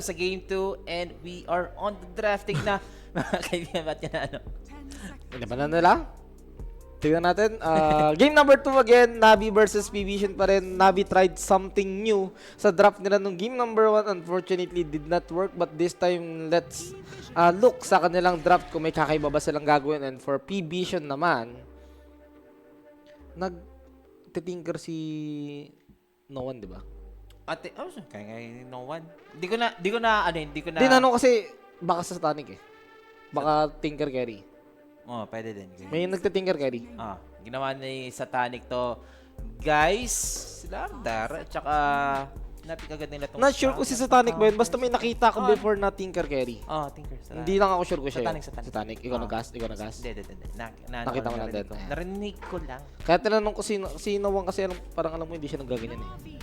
sa Game 2 and we are on the drafting na. Mga kaibigan, ba't yan ano? Hindi ba na nila? Tignan natin. Game number 2 again, Navi versus P-Vision pa rin. Navi tried something new sa draft nila nung game number 1. Unfortunately, did not work. But this time, let's look sa kanilang draft kung may kakaiba ba silang gagawin. And for P-Vision naman, nag-tinker si No One, di ba? Ate, kaya no one. Hindi ko na. Tinanong kasi, baka sa Satanic eh. Baka Tinker Carry. Oh, pwede din. May nagtitinker carry. Ginawa ni Satanic to. Guys, Slardar, at saka napikagad nila tong. Not sure kung si Satanic ba yun. Basta may nakita ko before na Tinker Carry. Tinker. Satanic. Hindi lang ako sure kung siya Satanic. Satanic. Ikaw nag-cast? Hindi. Nakita mo lang din. Narinig ko lang. Kaya tinanong ko si Nawang kasi parang alam mo hindi siya nagaganyan eh.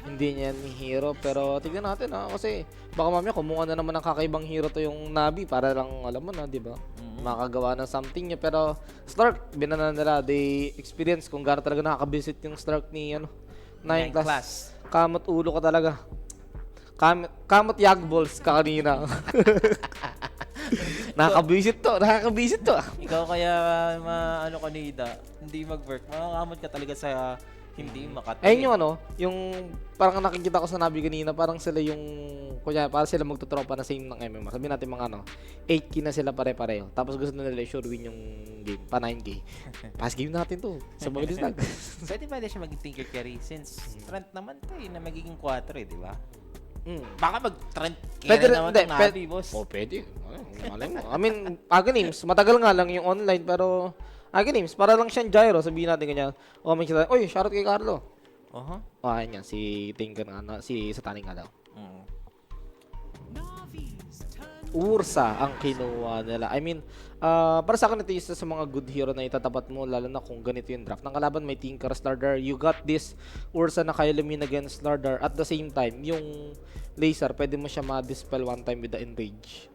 Hindi niya ni hero, pero tignan natin kasi baka mamaya kumuha na naman ng kakaibang hero to yung Navi para lang alam mo na, di ba? Makagawa ng something niya, pero Stark, binana nila, they experience kung gaano talaga nakakabisit yung Stark ni 9 class. Kamot ulo ka talaga. Kamot Yagballs ka kanina. Nakakabisit to. Ikaw kaya kanida, hindi mag-work. Makakamot ka talaga sa hindi makatay. Ayun yung parang nakikita ko sa Navi kanina, parang sila yung, kunya, parang sila magtutropa na same ng MMR. Sabihin natin mga 8K na sila pare-pareho. Tapos gusto na nila sure win yung game, pa 9K. Pass game natin to, sa mabilis lang. Pwede siya maging Tinker Carry since Trent naman to na magiging 4 di ba? Baka mag-Trent Carry naman itong Navi, boss. Pwede. Malay mo. I mean, Aghanim, matagal nga lang yung online, pero Aghanim, para lang siyang gyro, sabihin natin ganyan. May kita, oy, shoutout kay Carlo. Ayun yan, si Tinker si Satanic nga daw. Ursa ang kinuha nila. I mean, para sa akin ito isa sa mga good hero na itatapat mo, lalo na kung ganito yung draft. Ng kalaban may Tinker, Slardar. You got this Ursa na kaya lumin against Slardar. At the same time, yung laser, pwede mo siya ma-dispel one time with the enrage.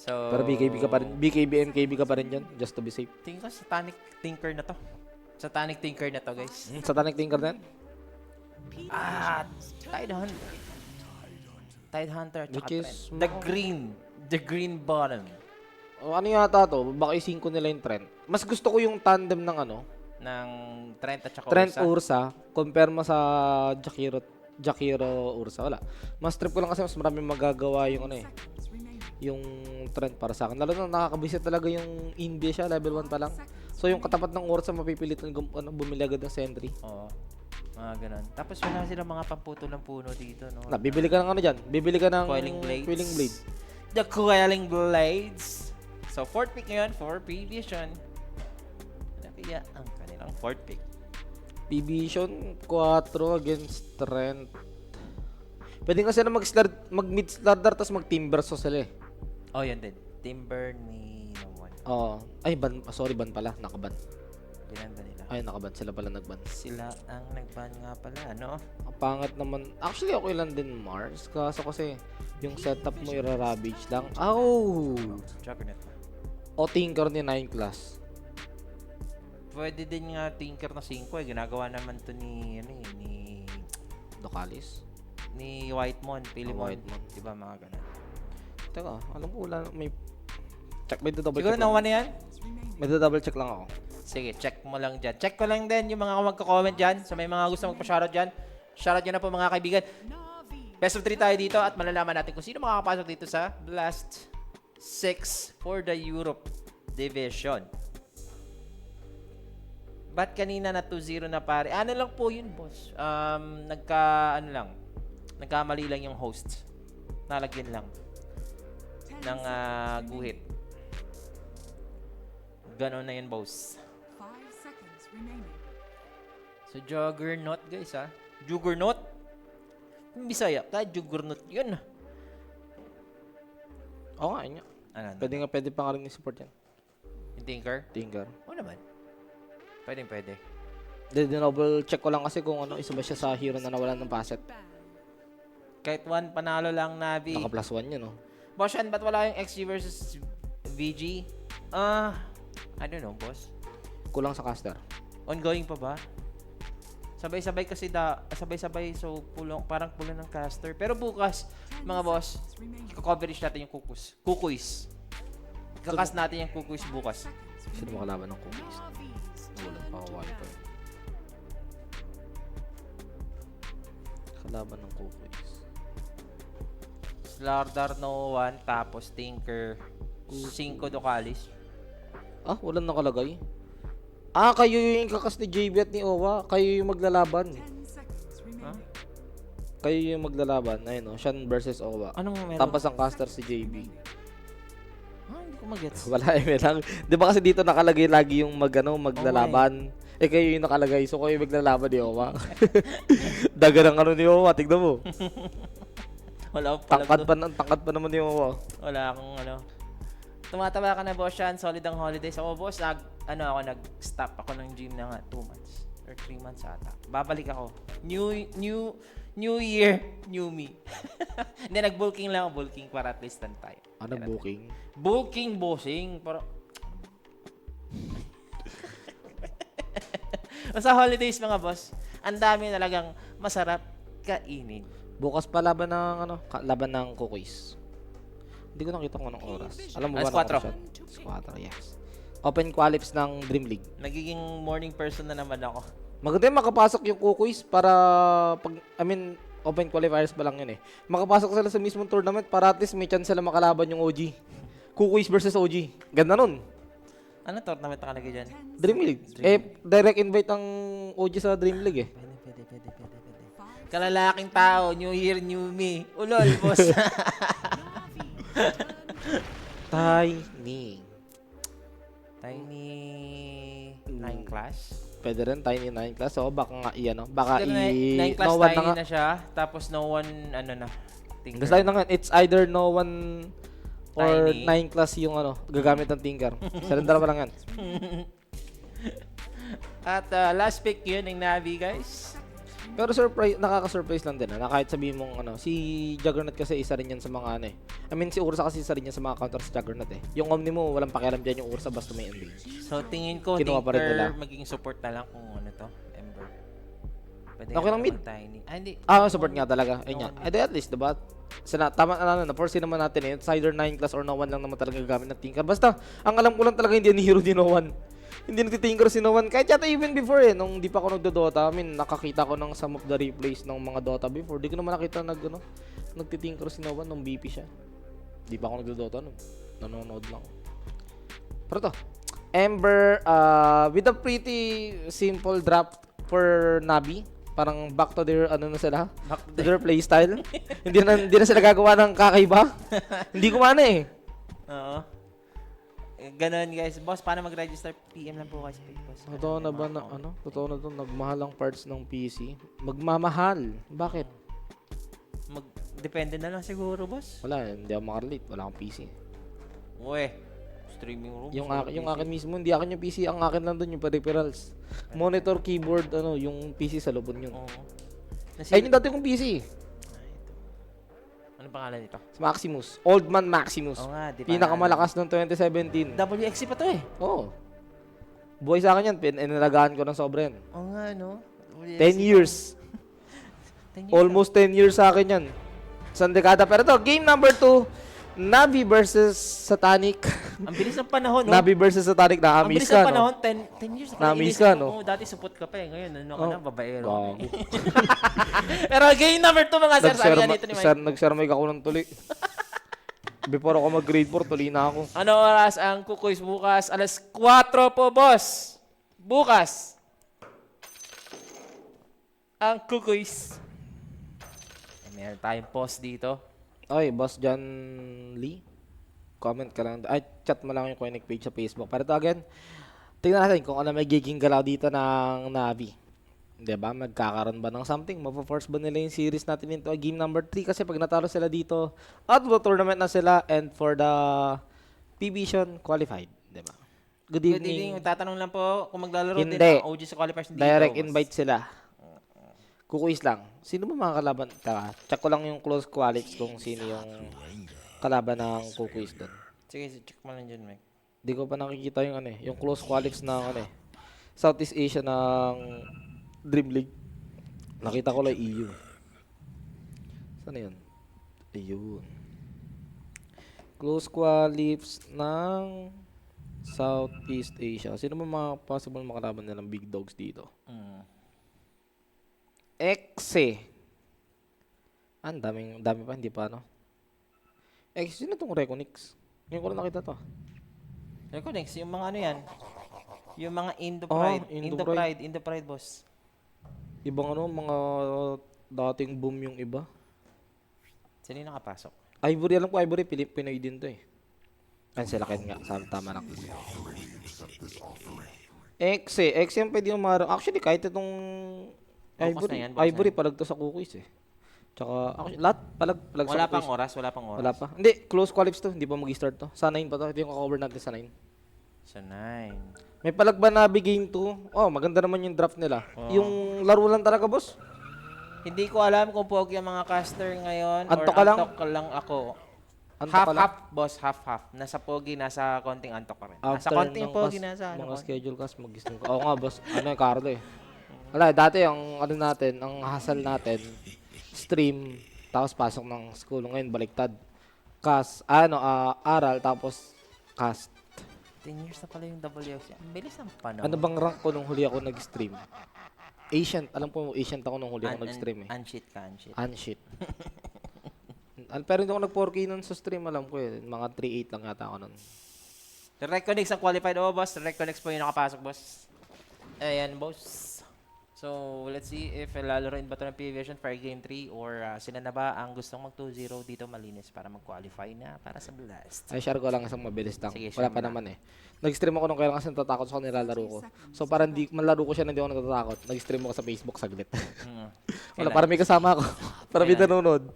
So, pero BKB ka pa rin. BKB, NKB ka pa rin dyan, just to be safe. Tingin ko Satanic Tinker na to. Satanic Tinker na to, guys. Satanic Tinker na yan? Tide Hunter, tsaka Which is Trent. The green bottom. Ano yata to? Baka i-sync ko nila yung Trent. Mas gusto ko yung tandem ng ng Trent at tsaka Trent Ursa. Compare mo sa Jakiro Ursa. Wala. Mas trip ko lang kasi mas maraming magagawa yung yung Trent para sa akin. Lalo na nakakabisit talaga yung Inbia siya, level 1 pa lang. So yung katapat ng Ursa mapipilit na bumili agad ng sentry. Oo. Mga ganun. Tapos wala silang mga pamputo ng puno dito, no? Bibili ka ng dyan. Bibili ka ng Coiling Blades. Coiling Blade. The Coiling Blades. So, 4th pick ngayon for P-Vision. Ano kaya ang kanilang 4th pick? P-Vision 4 against Trent. Pwede kasi na mag-mid Slardar tapos mag-Timber so sila eh. Yan din. Timber ni Nawan. Ay, ban pala. Nakaban. Binan ba nila? Ay, nakaban. Sila pala nagban. Sila ang nagban nga pala, ano? Ang pangat naman. Actually, okay lang din Mars. Kasi yung setup mo i-ravage lang. Juggernaut. O Tinker ni 9 class. Pwede din nga Tinker na 5 eh. Ginagawa naman to ni Docalis. Ni Whitemon, Pilimon. Whitemon. Diba mga ganun? Teka, alam ko wala. May check. May double Siguro check na lang. one na yan? May double check lang ako. Sige, check mo lang dyan. Check ko lang din yung mga magko-comment dyan. So may mga gusto magpa-shoutout dyan. Shoutout nyo na po mga kaibigan. Best of 3 tayo dito at malalaman natin kung sino makakapasok dito sa Blast 6 for the Europe Division. Ba't kanina na 2-0 na pare? Ano lang po yun, boss? Nagkamali lang yung host. Nalagyan lang ng guhit. Ganon na yun, boss. 5 seconds remaining. So, Juggernaut, guys, Juggernaut? Yung Bisaya, Juggernaut yun. Oo nga, yun nga. Ano? Pwede pa nga rin i-support yan. Yung Tinker? Tinker. Oo naman. Pwede. Double check ko lang kasi kung isa ba siya sa hero na nawalan ng passet. Kahit one panalo lang Navi. Naka plus 1 yun, Boss, ba't wala yung XG versus VG? I don't know, boss. Kulang sa caster. Ongoing pa ba? Sabay-sabay kasi sabay-sabay so parang pulang ng caster. Pero bukas mga boss, i-coverage natin yung kukuis. Kakas natin yung kukuis bukas. Sino makalaban ng cookies? Walang pa ako wiper. Kalaban ng cookies. Slardar no 1, tapos Tinker, 5 Ducalis. Ah, walang nakalagay. Ah, kayo yung kakas ni JB at ni Owa. Kayo yung maglalaban. 10 seconds remaining. Kayo yung maglalaban. Ayun o, Shan versus Owa. Anong meron? Tapos ang caster si JB. Hindi ko magets. Wala, eh, lang. Di ba kasi dito nakalagay lagi yung maglalaban? Eh, kayo yung nakalagay. So, kayo yung maglalaban ni Owa. Daga ng ano ni Owa. Tignan mo. Wala akong palag Tangkad pa naman ni Owa. Wala akong ano. Tumataba ka na, boss yan. Solid ang holidays. Ako, boss, nag-stop ako ng gym na nga 2 months. Or 3 months ata. Babalik ako. New year, new me. Hindi, nag-bulking lang ako. Bulking para at least tayo. Ano booking? Bulking, bossing. Para... Sa holidays, mga boss, ang dami talagang masarap kainin. Bukas pa laban ng laban ng cookies. Hindi ko nakita kung anong oras. Alam mo ba Alas 4. Alas 4, yes. Open qualifies ng Dream League. Nagiging morning person na naman ako. Maganda yung makapasok yung cookies para open qualifiers pa lang yun eh. Makapasok sila sa mismong tournament para at least may chance sila makalaban yung OG. Cookies versus OG. Ganda nun. Ano tournament nakalagay dyan? Dream League. Direct invite ang OG sa Dream League eh. Pwede. Kalalaking tao, new year, new me. Ulol, boss. Tiny. Tiny 9 class. Pwede rin, Tiny 9 class. So, baka nga baka Siguro 9 class no one tiny na nga. na siya. Tapos no one, Tinker. Basta yun na nga, it's either no one or Tiny. 9 class yung gagamit ng Tinker. Isa rin dalawa lang yan. At last pick yun ng Navi, guys. Pero nakaka-surprise lang din na kahit sabihin mong si Juggernaut kasi isa rin yan sa mga si Ursa kasi isa rin yan sa mga counter sa Juggernaut eh. Yung Omni mo, walang pakialam dyan yung Ursa basta may engage. So tingin ko, Kinuha pa rin nila. Tinker magiging support na lang kung Ember. Pwede Okay lang mid. Tiny. Hindi. Support nga talaga. Ayun yan. At least, diba? Tama na-force naman natin eh. It's either 9 class or no one lang naman talaga gagamit ng Tinker. Basta, ang alam ko lang talaga hindi ni hero di no one. Hindi nagtitinker si no one. Kahit yata even before nung di pa ako nagdo-Dota, nakakita ko ng some of the replays ng mga Dota before. Di ko naman nakita nagtitinker si no one nung BP siya. Di pa ako nagdo-Dota nun. Nanonood lang. Pero to, Ember, with a pretty simple draft for Navi. Parang back to their na sila, to their playstyle. hindi na sila gagawa ng kakaiba. Hindi kumana eh. Oo. Ganon, guys. Boss, paano mag-register? PM lang po guys. Boss. Totoo na ba na Totoo na to, nagmahal ang parts ng PC. Magmamahal. Bakit? Depende na lang siguro, boss. Wala, hindi ako makarelate. Wala akong PC. Uwe. Streaming room. Yung akin mismo, hindi akin yung PC. Ang akin lang doon yung peripherals. Monitor, keyboard, yung PC sa lubon yun. Oo. Ayun yung dati kong PC. Ano pangalan nito? Maximus. Old Man Maximus. Oo nga, di pa. Pinakamalakas noong 2017. WXC pa to eh. Oo. Buhay sa akin yan. Inalagaan ko ng sobra yan. Oo nga, no? 10 years. 10 years. Almost 10 years sa akin yan. Isang dekada. Pero to, game number 2. Navi versus Satanic. Ang bilis ng panahon, no? Navi versus Satanic. Ang Na-amaze bilis ka, ng no? panahon, 10 years. Na-amaze ka, no? Oo, dati support ka pa eh. Ngayon, ano ka na, babaero. Bago. Pero game number 2 mga sir, sabi nga dito ni Mike. Nag-sermig ako ng tuli. Before ako mag-grade 4, tuli na ako. Ano oras ang kukuis bukas? Alas 4 po, boss. Bukas. Ang kukuis. Meron tayong post dito. Okay, Boss John Lee. Comment ka lang. Ay, chat mo lang yung Koenig page sa Facebook. Pero ito again, tingnan natin kung ano magiging galaw dito ng Navi. Diba? Magkakaroon ba ng something? Mapo-force ba nila yung series natin into game number 3? Kasi pag natalo sila dito, out of the tournament na sila and for the P-Vision qualified. Diba? Good Good evening. evening. Tatanong lang po kung maglalaro din Hindi. ang OG sa qualifiers dito. Direct boss. invite sila. Kukuis lang. Sino ba mga kalaban? Check ko lang yung close qualities kung sino yung kalaban ng kukuis doon. Sige, check mo lang dyan, Mike. Di ko pa nakikita yung yung close qualities ng Southeast Asia ng Dream League. Nakita ko lang EU. Saan yun? Ayun. Close qualifies ng Southeast Asia. Sino ba mga possible makalaban nilang big dogs dito? Exe. Dami pa, hindi pa, no? Exe, sino tong Reconix? Ngayon ko lang nakita to. Reconnects, yung mga ano yan. Yung mga Indo Ah, Pride. Indo Indo Pride, boss. Ibang ano, mga dating boom yung iba. Sino yung nakapasok? Ivory, alam ko Ivory, Pinoy din to eh. Cancel akin nga, tama lang. Exe yung pwede yung marang. Actually, kahit itong Bukas na yan, bukas Ivory, na yan. palag to sa cookies eh. Tsaka, actually, lahat palag sa Wala pang cookies. oras, wala pang oras. Wala pa. Hindi, close qualifies to. Hindi pa mag-start to. Sa 9 pa to. Ito yung cover natin sa 9. So, 9. May palag ba na game 2? Oh, maganda naman yung draft nila. Yung laro lang talaga, boss. Hindi ko alam kung pogi ang mga caster ngayon Antok or ka lang? antok ka lang ako. Antok ka lang? Half-half, boss, half-half. Nasa pogi, nasa konting antok pa rin. Nasa konting pogi, nasa ano. mga schedule kas mag-stream ka. Oo nga, boss. Ano yung Carlo eh. Wala, dati ang ano natin, ang hustle natin, stream, tapos pasok ng school. Ngayon, baliktad. Aral, tapos cast. 10 years na pala yung WFC. Ang bilis ng panahon. Ano bang rank ko nung huli ako nag-stream? Ancient. Alam ko, ancient ako nung huli ako nag-stream eh. Unshit ka, unshit. Unshit. Pero hindi ako nag-4K nun sa stream, alam ko eh. Mga 3.8 lang yata ako nun. Reconnects ang qualified. Oo, boss. Reconnects po yung nakapasok, boss. Ayan, boss. So, let's see if lalaroin ba ito ng PVation for Game 3 or sila na ba ang gustong mag 2-0 dito malinis para mag-qualify na para sa Blast. Ay, share ko lang isang mabilis lang. Sige, Wala share pa mo na. naman eh. Nag-stream ako nung kailan kasi natatakot sa nilalaro ko. So, parang malaro ko siya na hindi ako natatakot. Nag-stream ako sa Facebook saglit. Wala, para may kasama ako. Para may nanonood.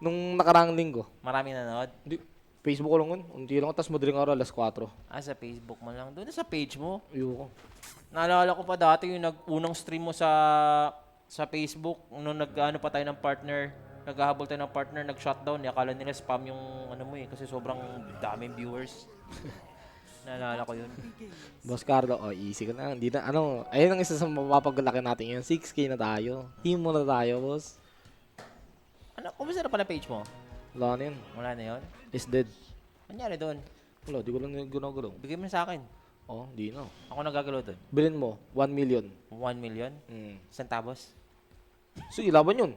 Nung nakaraang linggo. Maraming nanood. Hindi, Facebook ko lang yun. Hindi lang. Tapos madaling araw, alas 4. Sa Facebook mo lang. Doon na sa page mo. Ayoko. Naalala ko pa dati yung unang stream mo sa Facebook nung nag-ano pa tayo ng partner, naghahabol tayo ng partner, nag-shutdown, akala nila spam yung ano mo eh kasi sobrang daming viewers. Naalala ko yun. Boss Carlo, easy ka na. Hindi na, ayun ang isa sa mapapaglaki natin yun. 6K na tayo. Himo na tayo, boss. Ano, kumusta na pala page mo? Wala na yun. Wala na yun? Is dead. Anyari doon? Wala, di ko lang ginagalaw. Bigay mo sa akin. Di na. Ako nagagalaw doon. Bilhin mo, 1 million. 1 million? Centavos? So, ilaban yun.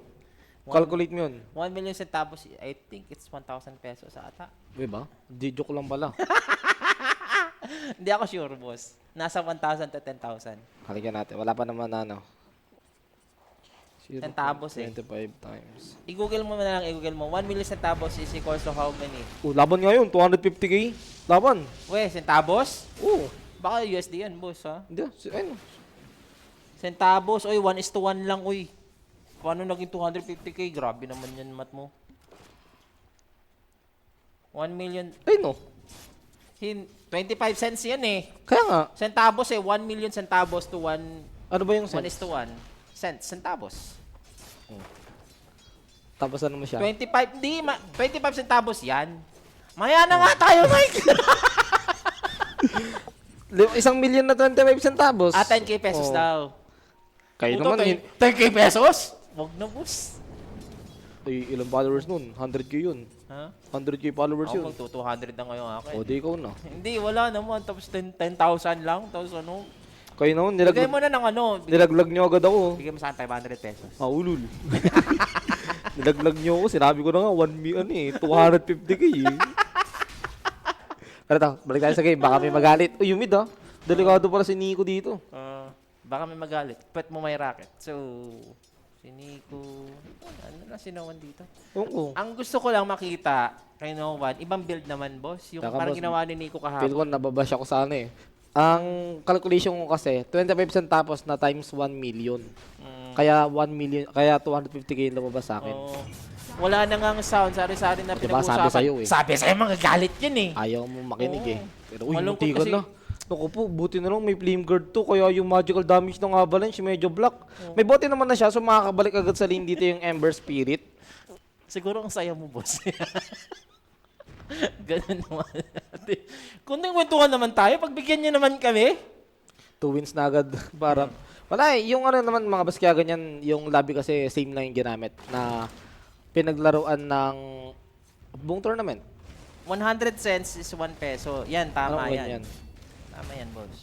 Calculate mo yun. 1 million centavos, I think it's 1,000 pesos ata. Diba? Di joke lang pala. Hindi ako sure, boss. Nasa 1,000 to 10,000. Halika natin. Wala pa naman na, Centavos eh. 25 times. I-google mo na lang, i-google mo. 1 million centavos is equals to how many? Laban nga yun. 250K. Laban. Weh, centavos? Oo. Baka USD yan, boss, ha? Hindi. Ayun. Centavos, oy, 1:1 lang, oy. Paano naging 250k? Grabe naman yan, mat mo. 1 million, Ayun, 25 cents yan eh. Kaya nga. Centavos eh, 1 million centavos to 1, Ano ba yung 1:1. sense? Cents, centavos. Tapos ano mo siya? 25, 25 centavos yan. Maya na nga tayo, Mike! 1 million na 25 centavos. 10k pesos daw. Kayo Puto, naman. 10k pesos? Wag na, boss. Ilang followers nun? 100K yun. Ha? 100K followers Ako yun. magto 200 na ngayon akin. O, di ikaw na. Hindi, wala naman. Tapos 10,000 lang. Tapos ano? Kayo naman, Bigay mo na ng ano. nilaglag nyo agad ako. Bigay mo sa akin 500 pesos. Ulul. Nilaglag nyo ako. Sinabi ko na nga, 1 million 250K eh. Ano balik tayo sa game. Baka may magalit. Uy, humid Delikado pala si Nico dito. Baka may magalit. Pwet mo may racket. So, si Nico. Ano na sinawan dito? Oo. Ang gusto ko lang makita kay Novan, ibang build naman, boss. Yung Saka, parang boss, ginawa ni Nico Feel kahapon. ko nababash ako sa ano eh. Ang calculation ko kasi, 25 centavos na times 1 million. Kaya 1 million, kaya 250K yung lumabas sa akin. Oo. Wala na nga ang sound. Sari-sari na Diba, pinag-uusapan. sabi sa'yo eh. Sabi sa'yo, magagalit yan eh. Ayaw mo makinig Oo. eh. Pero uy, Malungkot muntikan kasi- na. Naku po, buti na lang may flame guard to. Kaya yung magical damage ng avalanche, medyo block. May bote naman na siya, so makakabalik agad sa lane dito yung Ember Spirit. Siguro ang saya mo, boss. Ganun naman. Kunting kwentuhan naman tayo. Pagbigyan niyo naman kami. 2 wins na agad. Para, wala eh, yung ano naman mga baskya ganyan, yung lobby kasi same lang yung ginamit na pinaglaruan ng Buong tournament. 100 cents is 1 peso. Yan, tama Anong yan. ganyan? Tama yan, boss.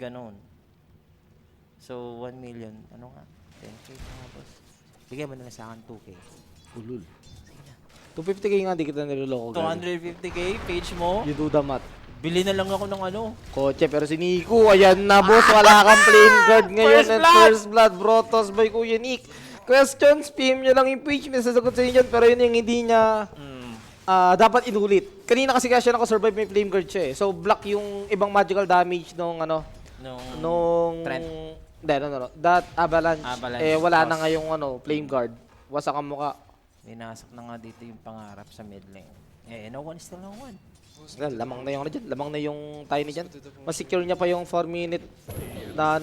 Ganon. So, 1 million. Ano nga? 10K nga, boss. Bigay mo na lang sa akin 2K. Ulul. 250k nga, di kita niloloko. Gary. 250K, page mo. You do the math. Bili na lang ako ng ano. Kotse, pero si Nico, ayan na boss, wala kang playing guard ngayon. First at blood! First blood, Brotos by Kuya Nick. Questions, PM nyo lang yung page, may sasagot sa inyo dyan, pero yun yung hindi niya dapat inulit. Kanina kasi siya nakasurvive, may flame guard siya eh. So, block yung ibang magical damage nung ano, nung... Trent. Hindi, no. That avalanche, wala na Boss. ngayong flame guard. Wasak ang mukha. Dinasak na nga dito yung pangarap sa mid lane. No one is still no one. Lamang na yung dyan. Lamang na yung tiny dyan. Mas secure niya pa yung 4-minute na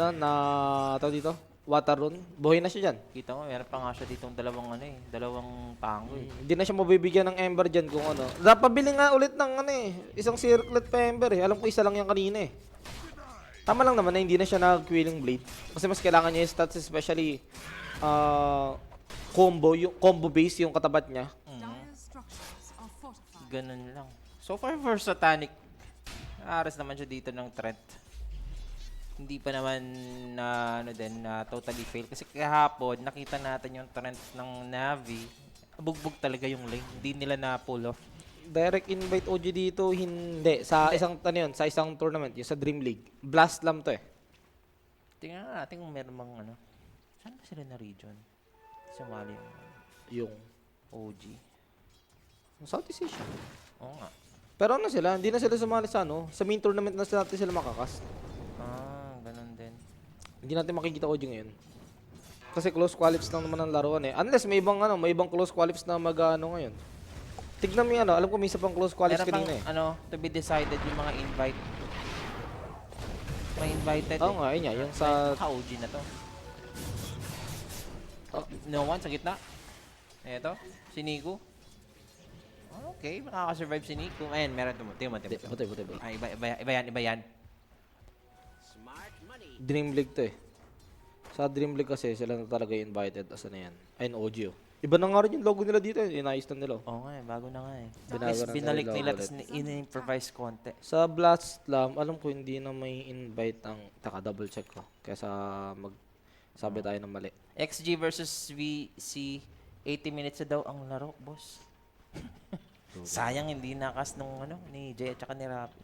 tawag dito, water rune. Buhay na siya dyan. Kita mo, meron pa nga siya ditong dalawang tango eh. Hindi na siya mabibigyan ng ember dyan kung ano. Dapat pabili nga ulit ng isang circlet pa ember eh. Alam ko isa lang yan kanina eh. Tama lang naman na hindi na siya nag-Quelling Blade. Kasi mas kailangan niya yung stats, especially combo base yung katapat niya. Dire's structures are fortified. Ganun lang. So far for Satanic, aras naman siya dito ng Trent. Hindi pa naman na totally fail. Kasi kahapon, nakita natin yung Trent ng Navi. Bugbog talaga yung lane. Hindi nila na pull off. Direct invite OG dito, hindi. Sa isang sa isang tournament, yung sa Dream League. Blast Lam to eh. Tingnan natin kung meron mang Saan ba sila na region? Sumali Yung OG. Southeast Asia. Oo nga. Pero sila, hindi na sila sumali sa sa main tournament na natin sila makakas. Ganun din. Hindi natin makikita OG ngayon. Kasi close qualifies lang naman ang laruan eh. Unless may ibang close qualifies na ngayon. Tignan mo yung alam ko may isa pang close qualifies Meron pang kanina eh. to be decided yung mga invite. May invited Oo nga, yun nga, yung sa... OG na to. No one sa gitna. Eto, si Nico. Okay, makakasurvive si Nico. Ayan, meron timo. Butay. Ay, iba yan. Dream League to eh. Sa Dream League kasi sila na talaga invited. Asa na yan? Ayun, OG oh. Iba na nga rin yung logo nila dito eh. Inayos na nila oh. Oo nga, bago na nga eh. Binago na Binalik nila nila, ulit. tapos in-improvise konti. Sa Blast Slam, alam ko hindi na may invite ang... Taka, double check ko. Kesa sabi tayo ng mali. XG versus VC, 80 minutes na daw ang laro, boss. Sayang hindi nakas nung ni Jay at saka ni Rapi.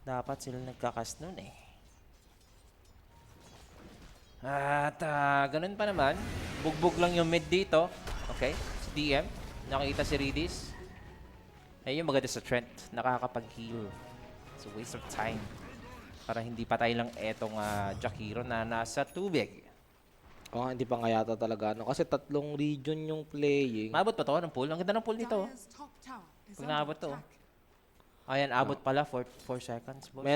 Dapat sila nagkakas nun eh. At ganun pa naman, bugbog lang yung mid dito. Okay, si DM, nakita si Redis. Ayun, maganda sa Trent, nakakapag-heal. It's a waste of time. Para hindi patay lang etong Jakiro na nasa tubig. Oo, hindi pa nga yata talaga. Kasi 3 region yung playing. Maabot pa to ng pool? Ang ganda ng pool nito. Dire's top tower is Pag under naabot to. attack. Ayan, abot pala 4 seconds, boss. May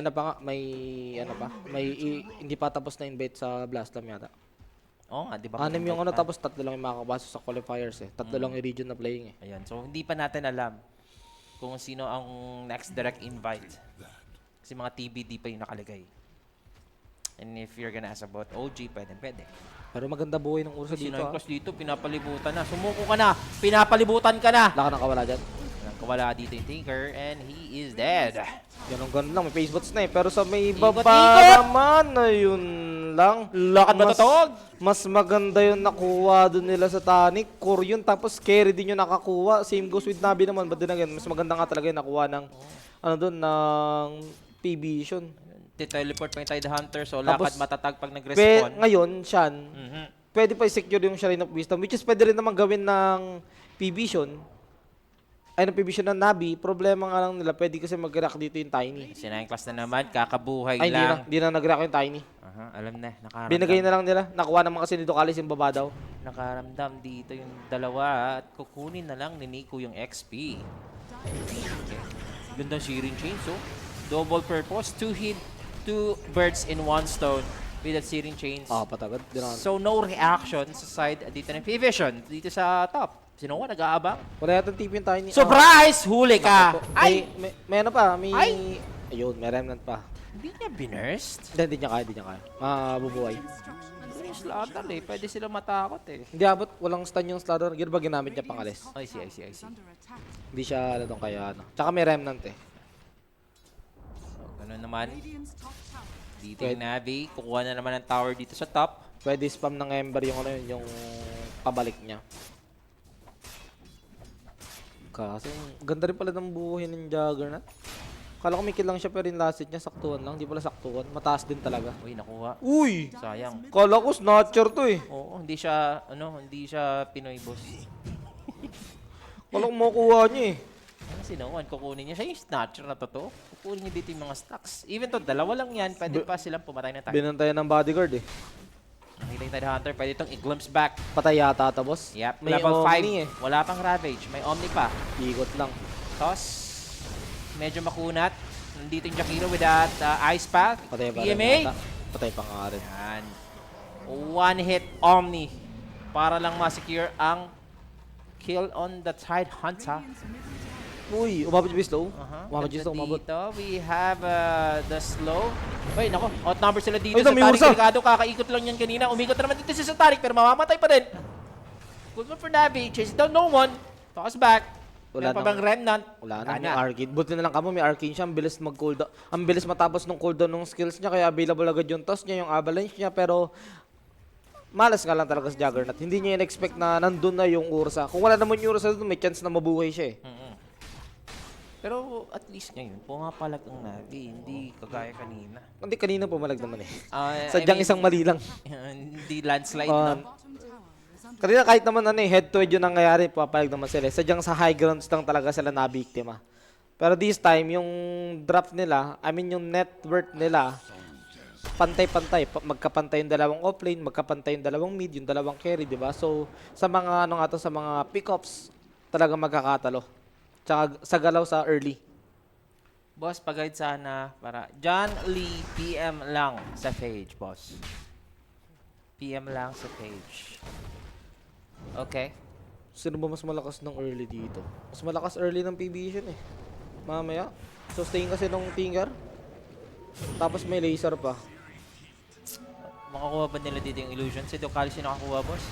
hindi pa tapos na invite sa Blast Slam yata. Oo nga, di ba? 6 yung Invite pa. tapos 3 lang yung makakapasok sa qualifiers eh. 3 lang yung region na playing eh. Ayan, so hindi pa natin alam kung sino ang next direct invite. Kasi mga TBD pa yung nakalagay. And if you're gonna ask about OG, pwede. Pero maganda buhay ng Ursa Si dito ah. Noikos dito, pinapalibutan na. Sumuko ka na! Pinapalibutan ka na! Wala ka nang kawala dyan. Wala dito yung Tinker, and he is dead. Ganun lang, may face bots na eh. Pero sa may Ikot, baba ikot! naman, ayun lang. Lakad ba totog? Mas maganda yung nakuha doon nila sa Tanic. Core yun, tapos carry din yung nakakuha. Same goes with Nabi naman. But then again, mas maganda nga talaga yung nakuha ng, ng P-Vision. Teleport pa yung Tide Hunter, so Tapos, lakad matatag pag nag-respawn. Ngayon, Shan, Mhm. pwede pa i-secure yung Shrine of Wisdom, which is pwede rin naman gawin ng P-Vision. Ay, ng P-Vision ng Nabi. Problema nga lang nila, pwede kasi mag-react dito yung Tiny. Si Nine Class na naman, kakabuhay Ay, lang. hindi na nag-react yung Tiny. Aha, alam na, nakaramdam. Binigay na lang nila. Nakuha naman kasi ni Ducalis yung baba daw. Nakaramdam dito yung dalawa at kukunin na lang ni Nico yung XP. Ganda Shearing Chains, oh. Double purpose, 2 birds in 1 stone with that Searing Chains. Patagad. So no reaction sa side dito ng P-Vision, dito sa top. Sino ko nag-aabang? Wala yata TP yung Tiny. Surprise! Huli ka! Ay! Ay! May ano pa? Ay! Ayun, may remnant pa. Hindi niya binurst? Hindi niya kaya, hindi niya kaya. Mabubuhay. Pero yung Slaughter eh, pwede sila matakot eh. Hindi abot, walang stun yung Slaughter. Gear ba ginamit niya pangalis? I see, I see, I see. Under attack. Hindi siya ano tong kaya ano. Tsaka may Remnant eh. So, ganun naman. Radiant's top tower. Dito yung Navi, kukuha na naman ng tower dito sa top. Pwede spam ng Ember yung ano yun, yung pabalik niya. Kasi ganda rin pala ng buhay ng Juggernaut. Kala ko may kill lang siya pero yung last hit niya saktuhan lang. Di pala saktuhan. Mataas din talaga. Uy, nakuha. Uy! Sayang. Kala ko snatcher to eh. Oo, hindi siya, hindi siya Pinoy boss. Kala ko makuha niya eh. Ano sinuwan? Kukunin niya. Siya yung snatcher na totoo. Kukunin niya dito yung mga stacks. Even to, dalawa lang yan. Pwede pa silang pumatay na tayo. Binantayan ng bodyguard eh. Ang Healing Tide Hunter, pwede itong i-glimpse back. Patay yata ata boss. Yep, May level 5. Omni eh. Wala pang Ravage. May Omni pa. Ikot lang. Toss. Medyo makunat. Nandito yung Jakiro with that Ice Path. Patay pa rin PMA. yata. Patay pa nga rin. Yan. One hit Omni. Para lang ma-secure ang kill on the Tide Hunter. Radiant's middle tower. Uy, umabot yung slow. Umabot yung Ganda slow, umabot. dito, we have the slow. Uy, nako, outnumber sila dito Ay, sa may Tarik ursa. Delicado. Kakaikot lang yan kanina. Umikot na naman dito si Tarik, pero mamamatay pa din. Good one for Navi. Chase down no one. Toss back. Wala pa nang- bang Remnant? Wala na, may Arcane. Buti na lang kamo, may Arcane siya. Ang bilis mag-cooldown. Ang bilis matapos ng cooldown ng skills niya. Kaya available agad yung toss niya, yung avalanche niya. Pero malas nga lang talaga sa Juggernaut. Hindi niya in-expect na nandun na yung Ursa. Kung wala naman yung Ursa doon, may chance na mabuhay siya eh. Pero at least ngayon, pumapalag ang Navi. Hindi kagaya kanina. Hindi, kanina pumalag naman eh. I Sadyang mean, isang mali lang. Hindi landslide, Ah, no? Bottom tower is under Kanina kahit naman ano eh, head to head yun nangyayari, papalag naman sila. Sadyang sa high grounds lang talaga sila nabiktima. Pero this time, yung drop nila, I mean yung net worth nila, pantay-pantay. Magkapantay yung dalawang offlane, magkapantay yung dalawang mid, yung dalawang carry, di ba? So, sa mga ano nga to, sa mga pickups, talaga magkakatalo. Tsaka sa galaw sa early. Boss, pag-guide sana para John Lee PM lang sa page, boss. PM lang sa page. Okay. Sino ba mas malakas ng early dito? Mas malakas early ng PBation eh. Mamaya. Sustain kasi nung Tinker. Tapos may laser pa. Makakuha ba nila dito yung illusion? Si Dokali siya nakakuha, boss.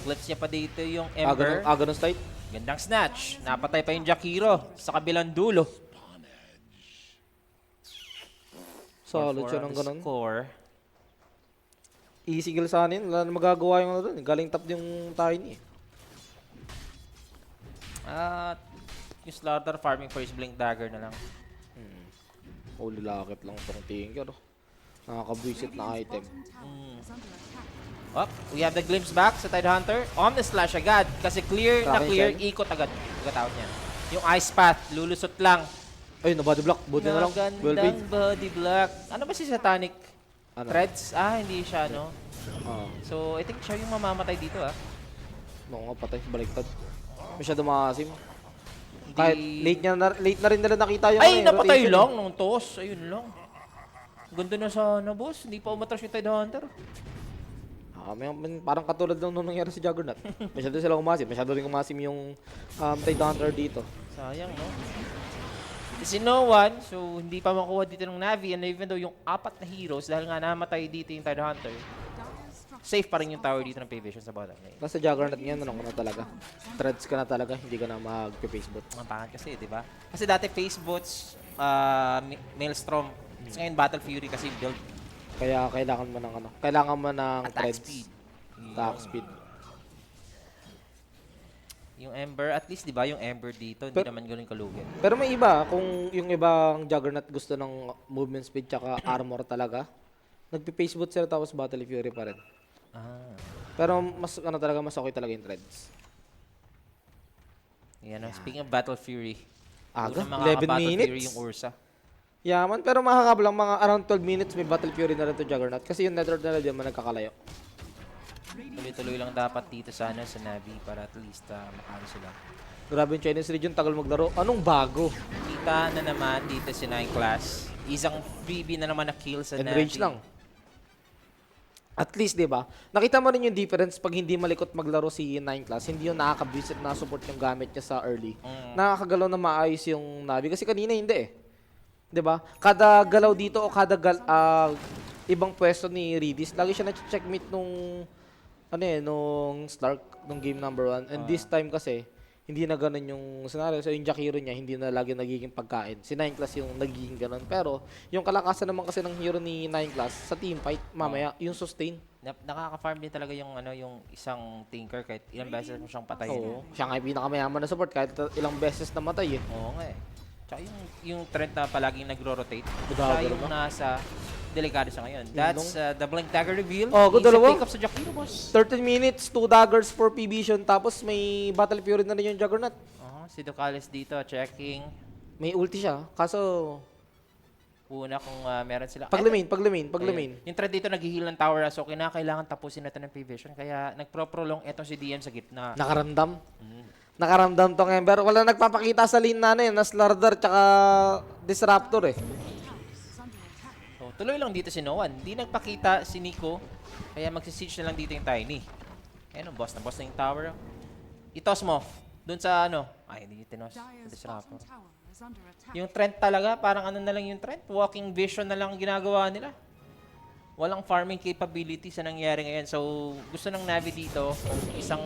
Clips niya pa dito yung Ember. Aga ng start. Gandang snatch. Napatay pa yung Jakiro sa kabilang dulo. Solid 4-4 siya on ng the ganun. score. Easy kill sa anin. Wala na magagawa yung ano dun. Galing top yung Tiny eh. At yung Slaughter farming first blink dagger na lang. Holy lakit lang itong Tinker. Nakaka-visit na item. bottom tower is under attack. Oh, we have the glimpse back sa Tide Hunter. On the slash agad. Kasi clear na Tracking clear. shell. Ikot agad. Pagkatawad niya. Yung Ice Path. Lulusot lang. Ayun, na body block. Buti na lang. Well played. Gandang body block. Ano ba si Satanic? Ano? Threads? Ah, hindi siya, no? Oo. So, I think siya yung mamamatay dito, ah. Oo nga, patay. Baliktad. Masyado makasim. Hindi... Kahit late na rin nila nakita yung Ay, ano eh, napatay rotation lang nung toss. Ayun lang. Ganda na sana, boss. Hindi pa umatras yung Tide Hunter. Parang katulad lang nung nangyari sa Juggernaut. Masyado sila kumasim. Masyado rin kumasim yung Tide Hunter dito. Sayang, no? Si no one, so hindi pa makuha dito ng Navi. And even though yung 4 na heroes, dahil nga namatay dito yung Tide Hunter, Dire structures safe pa rin yung tower dito ng P-Vision sa bottom lane. Nasa Juggernaut ngayon, ano ka na talaga. Threads ka na talaga, hindi ka na mag-Facebook. Ang pangat kasi, di ba? Kasi dati face bots, Maelstrom. Tapos ngayon Battle Fury kasi yung build. Kaya kailangan mo ng ano, kailangan mo ng Attack threads. speed. Attack speed. Yung Ember, at least, di ba, yung Ember dito, hindi naman ganun kalugit. Pero may iba, kung yung ibang Juggernaut gusto ng movement speed tsaka armor talaga, nagpi-Facebook sila tapos Battle Fury pa rin. Ah. Pero mas ano talaga, mas okay talaga yung threads. Yan, speaking of Battle Fury. Aga, unang 11 Battle minutes. Fury yung Ursa. Yaman, pero makakablang mga around 12 minutes may Battle Fury na rin to Juggernaut kasi yung network nila di naman nagkakalayo. Tuloy-tuloy lang dapat dito sana sa Navi para at least makano sila. Grabe yung Chinese region, tagal maglaro. Anong bago? Kita na naman dito si 9 Class. Isang freebie na naman na kill sa Enrage Navi. lang. At least, di ba? Nakita mo rin yung difference pag hindi malikot maglaro si 9 Class. Hindi yung nakaka-visit na support yung gamit niya sa early. Nakakagalaw na maayos yung Navi. Kasi kanina hindi eh. 'Di ba? Kada galaw dito o kada ibang pwesto ni Redis, lagi siya na-checkmate nung nung Stark nung game number 1. And this time kasi hindi na ganun yung scenario. So yung Jakiro niya hindi na lagi nagiging pagkain. Si 9 class yung nagiging ganun. Pero yung kalakasan naman kasi ng hero ni 9 class sa team fight mamaya yung sustain. Nakaka-farm din talaga yung yung isang tinker kahit ilang beses mo siyang patayin. Oo. Siya nga yung pinakamayaman na support kahit ilang beses namatay eh. Oo nga eh. Tsaka yung trend na palaging nagro-rotate, Dagger siya yung ba? nasa delikado siya ngayon. That's the Blink Dagger reveal. Oh, good Easy dalawa. pick up sa Jakiro, boss. 13 minutes, 2 daggers for P-Vision, tapos may Battle Fury na rin yung Juggernaut. Si Ducalis dito, checking. May ulti siya, kaso Una kung meron sila. pag-lemain. Ayun. Yung trend dito nag-heal ng tower, so kinakailangan tapusin natin ng P-Vision. Kaya nagpro-prolong etong si DM sa gitna. Nakaramdam. Nakaramdam tong Ember. Wala nagpapakita sa lane na na Slardar tsaka Disruptor eh. Is under attack. So, tuloy lang dito si Noan. Hindi nagpakita si Nico. Kaya magsisiege na lang dito yung Tiny. Ayun, boss na yung tower. Itos mo. Doon sa Ay, hindi tinos. Dire's Disruptor. bottom tower is under attack. Yung trend talaga, parang na lang yung trend. Walking vision na lang ang ginagawa nila. Walang farming capability sa nangyari ngayon. So, gusto ng Navi dito, kung isang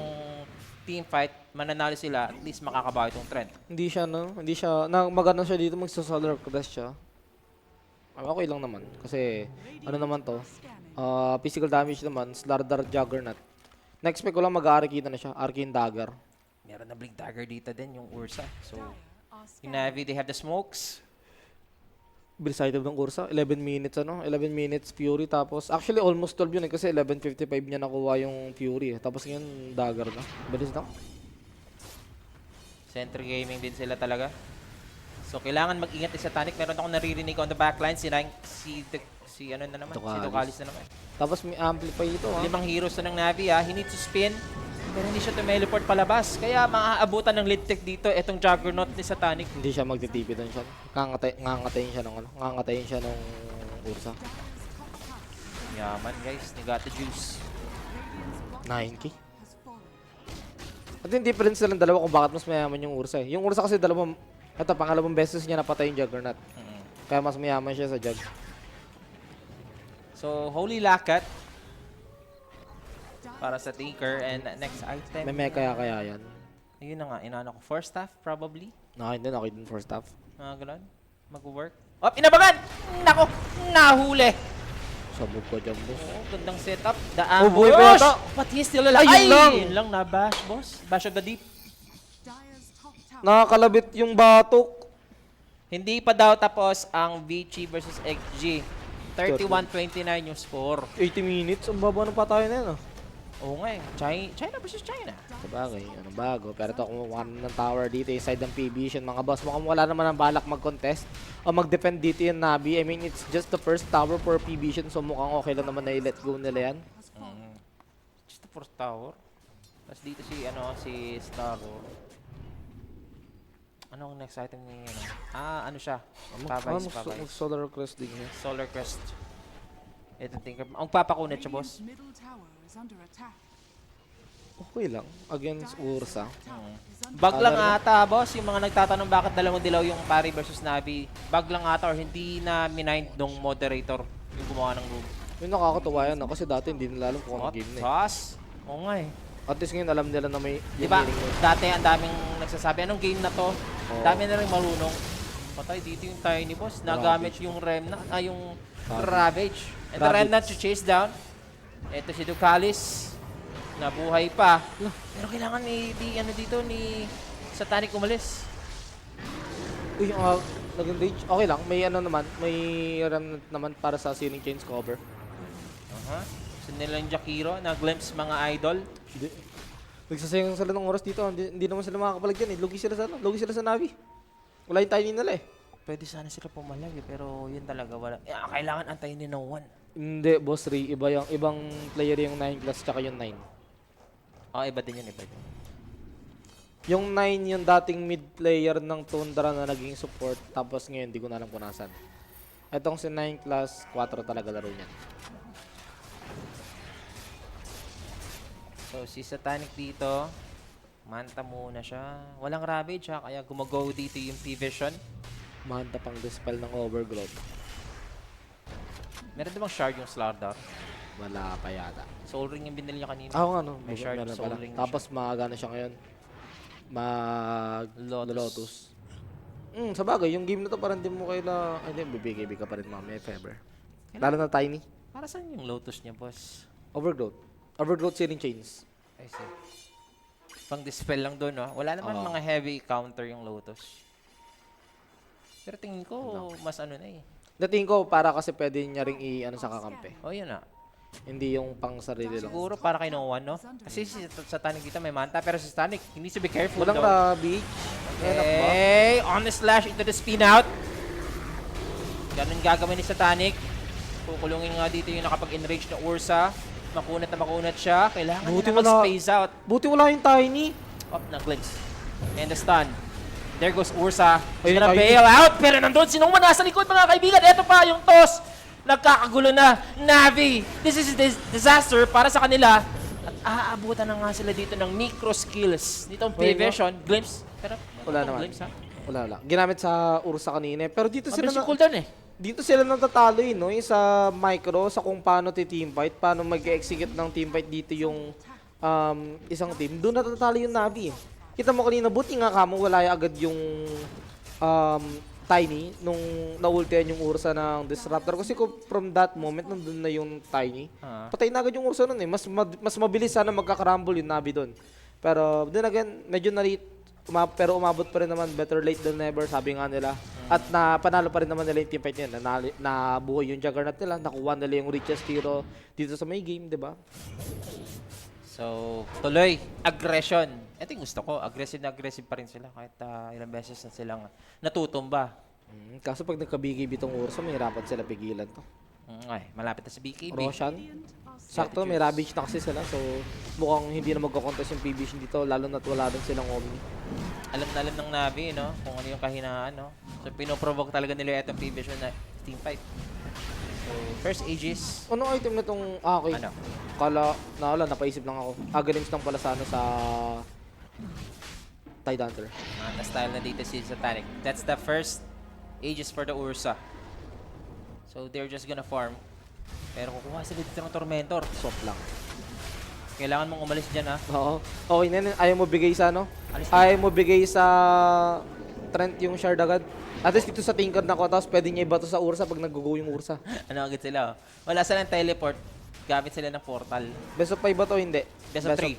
team fight, mananalo sila, at least makakabawi itong trend. Hindi siya, maganda siya dito, magsa-solar crest siya. Okay lang naman, kasi naman to, physical damage naman, Slardar Juggernaut. Next pick ko lang mag-aarikita na siya, Arcane Dagger. Meron na Blink Dagger dito din, yung Ursa. So, Dire are yung scanning. Navi, they have the smokes. Bilis item ng Ursa, 11 minutes 11 minutes Fury, tapos actually almost 12 yun kasi 11:55 niya nakuha yung Fury tapos ngayon Dagger na. Bilis na. Century Gaming din sila talaga. So, kailangan mag-ingat sa Tanic. Meron akong naririnig on the backline. Si Ducalis na naman. Tapos may amplify ito ha. 5 heroes na ng Navi He needs to spin. Pero hindi siya tumeleport palabas. Kaya maaabutan ng lead tech dito itong Juggernaut ni Satanic. Hindi siya magtitipi doon siya. Ngangatayin siya ng Ursa. Yaman guys, they got the juice. 9k. Has fallen. At yung difference nilang dalawa kung bakit mas mayaman yung Ursa eh. Yung Ursa kasi pangalawang beses niya napatay yung Juggernaut. Kaya mas mayaman siya sa Jug. So, Holy Lakat para sa Tinker. And next item. May kaya yan. Ayun na nga, inano ko. First staff, probably. Okay din first half. Ganun. Mag-work. Oh, inabangan! Nako! Nahuli! Sabog ko dyan, boss. Oo, gandang setup. The buhay pa ambush! yata. But he's still alive. Ayun lang! Yun lang, na-bash, boss. Bash of the deep. Dire's top tower. Nakakalabit yung batok. Hindi pa daw tapos ang Vici versus XG. 31-29 yung score. 80 minutes, ang baba ng patayo na yun. Oo nga eh. China versus China. Sabagay, bago. Pero ito kumuha ng tower dito inside ng PB. Mga boss, mukhang wala naman ang balak mag-contest o mag-defend dito yung Navi. I mean, it's just the first tower for PB. So mukhang okay lang naman na i-let go nila yan. Has fallen. Just the first tower. Tapos dito si Starro. Ano ang next item ni ano siya? Pabay. Solar crest din niya. Solar Crest. Ito tinker. Ang papakunit siya, boss. Radiant's middle tower is under attack. Okay lang. Against Ursa. Tower is under Bug lang ata, boss. Yung mga nagtatanong bakit dalawang dilaw yung Pari versus Navi. Bug lang ata or hindi na minind nung moderator yung gumawa ng room. Yung nakakatuwa yan kasi dati hindi nila alam kung ano game na eh. Boss. Oo nga eh. At least ngayon alam nila na may Di ba? healing mode. Dati ang daming nagsasabi, anong game na to? Oo. Dami na rin marunong. Patay dito yung Tiny Boss. Nagamit yung Remnant, yung Ravage. And the Ravage. Remnant to chase down. Ito si Ducalis. Nabuhay pa. Pero kailangan ni Satanic umalis. Uy, naging rage. Okay lang. May may remnant naman para sa Sealing Chains cover. So nila yung Jakiro, na-glimpse mga idol. Hindi. Nagsasayang sila ng oras dito. Hindi naman sila makakapalag yan eh. Lugi sila sa Navi. Wala yung tiny nila eh. Pwede sana sila pumalag pero yun talaga wala. Kailangan antayin ni no one. Hindi, boss Ray. Ibang player yung 9 class tsaka yung 9. Iba din yun, iba din. Yung 9 yung dating mid player ng Tundra na naging support. Tapos ngayon, di ko na alam kung nasan. Etong si 9 class, 4 talaga laro niya. So si Satanic dito, manta muna siya. Walang Ravage kaya gumago dito yung P-Vision. Mahanta pang dispel ng overgrowth. Meron namang shard yung Slardar. Wala pa yata. Soul Ring yung binili niya kanina. Ako ano, May shard, meron soul pala. ring Tapos magana siya ngayon. Lotus. Sa bagay, yung game na to parang di mo kaila... Ay, hindi, bibigay ka pa rin mamaya if ever. Lalo na Tiny. Para saan yung Lotus niya, boss? Overgrowth. Overgrowth Searing Chains. I see. Pang dispel lang doon, no? Wala naman Oo. mga heavy counter yung Lotus. Pero tingin ko, mas ano na eh. Dating ko, para kasi pwede niya ring i-ano sa kakampi. Oh, yun na. Hindi yung pang sarili lang. Siguro para kay No One, no? Kasi sa Tanic dito may manta, pero sa Tanic, he needs to be careful Walang though. Ravage. Enak ba? Okay, on the slash into the spin out. Ganun gagawin ni Satanic. Kukulungin nga dito yung nakapag-enrage na Ursa. Makunat na makunat siya. Kailangan Buti niya wala. space out. Buti wala yung Tiny. Up na glimpse. And the stun. There goes Ursa. He's Ayun, gonna Tiny. bail out. Pero nandun si Numa nasa likod mga kaibigan. Eto pa yung toss. Nagkakagulo na. Navi. This is disaster para sa kanila. At aabutan na nga sila dito ng necro skills. Dito ang Wait, P-Vision. Glimpse. Pero Wala itong naman. Glimpse, ha? Wala. Ginamit sa Ursa kanina. Pero dito sila Mabilis yung na, cooldown eh. dito sila natatalo eh, no? Yung sa micro, sa kung paano teamfight, paano mag-execute ng teamfight dito yung isang team. Doon natatalo yung Navi eh. Kita mo kanina, buti nga kamo, wala agad yung Tiny nung na-ultian yung Ursa ng Disruptor. Kasi from that moment, nandun na yung Tiny. Ah. Patay na agad yung Ursa nun eh. Mas mabilis sana magkakarambol yung Navi doon. Pero then again, medyo pero umabot pa rin naman, better late than never, sabi nga nila. At panalo pa rin naman nila yung teamfight nila. Nabuhay yung Juggernaut nila, nakuha nila yung richest hero dito sa may game, di ba? So, tuloy. Aggression. Ito yung gusto ko. Aggressive na aggressive pa rin sila kahit ilang beses na silang natutumba. Kaso pag nagka-BKB tong Ursa, mahirapan sila pigilan to. Ay, malapit na sa BKB. Roshan, sakto may Ravage na kasi sila, so mukhang hindi na magkakontest yung PBC dito, lalo na't wala din silang Omni. Alam na alam ng Navi, no? Kung ano yung kahinaan, no? So, pinoprovoke talaga nila itong P-Vision na team fight. So, first Aegis. Ano item na tong... okay. Ano? Napaisip lang ako. Agalims lang pala sana sa... Tide Hunter. Na-style na dito si Satanic. That's the first Aegis for the Ursa. So, they're just gonna farm. Pero kukuha sila dito ng Tormentor. Soft lang. Kailangan mong umalis dyan, ha? Oo. Okay na yun. Ayaw mo bigay sa ano? Alis na. Ayaw mo bigay sa... Trent yung shard agad. At least dito sa Tinker na ko, tapos pwede niya ibato sa Ursa pag nag-go yung Ursa. Ano agad sila, oh? Wala silang teleport. Gamit sila ng portal. Best of 5 ba to? Hindi. Best of 3.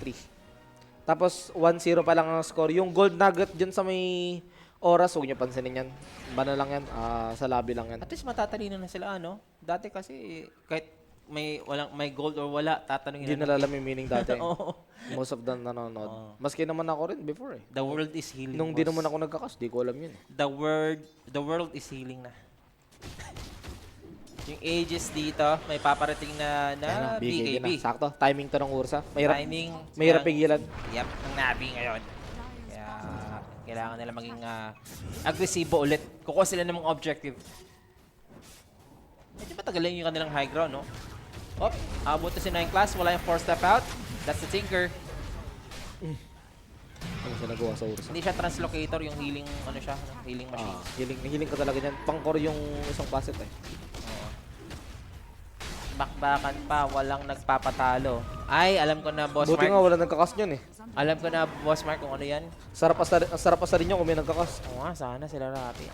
Tapos 1-0 pa lang ang score. Yung gold nugget dyan sa may oras, huwag niyo pansinin yan. Bana lang yan. Sa lobby lang yan. At least matatalino na sila, ano? Dati kasi, kahit may gold or wala, tatanungin Hindi na. nalalam yung meaning dati. Oo. Most of them nanonood. Oo. Maski naman ako rin before eh. The world is healing. Nung di boss. naman ako nagkakas, di ko alam yun eh. The world is healing na. Yung ages dito, may paparating na Ayan na, BKB. na. Sakto, timing to ng Ursa. Mahirap, Timing. mahirap ng- pigilan. Yep, ng Navi ngayon. Kaya kailangan nila maging agresibo ulit. Kukuha sila ng mga objective. Medyo matagalin yung kanilang high ground, no? Oh, abot na si 9 class. Wala yung 4 step out. That's the Tinker. Ano siya nagawa sa Ursa? Hindi siya translocator, yung healing, ano siya, healing machine. Healing ka talaga niyan. Pang-core yung isang facet eh. Oo. Bakbakan pa, walang nagpapatalo. Ay, alam ko na, Boss Buti Mark. nga wala nagkakas niyan eh. Alam ko na, Boss Mark, kung ano yan. Sarap pa rin yun kung may nagkakas. Oo nga, sana sila rapi.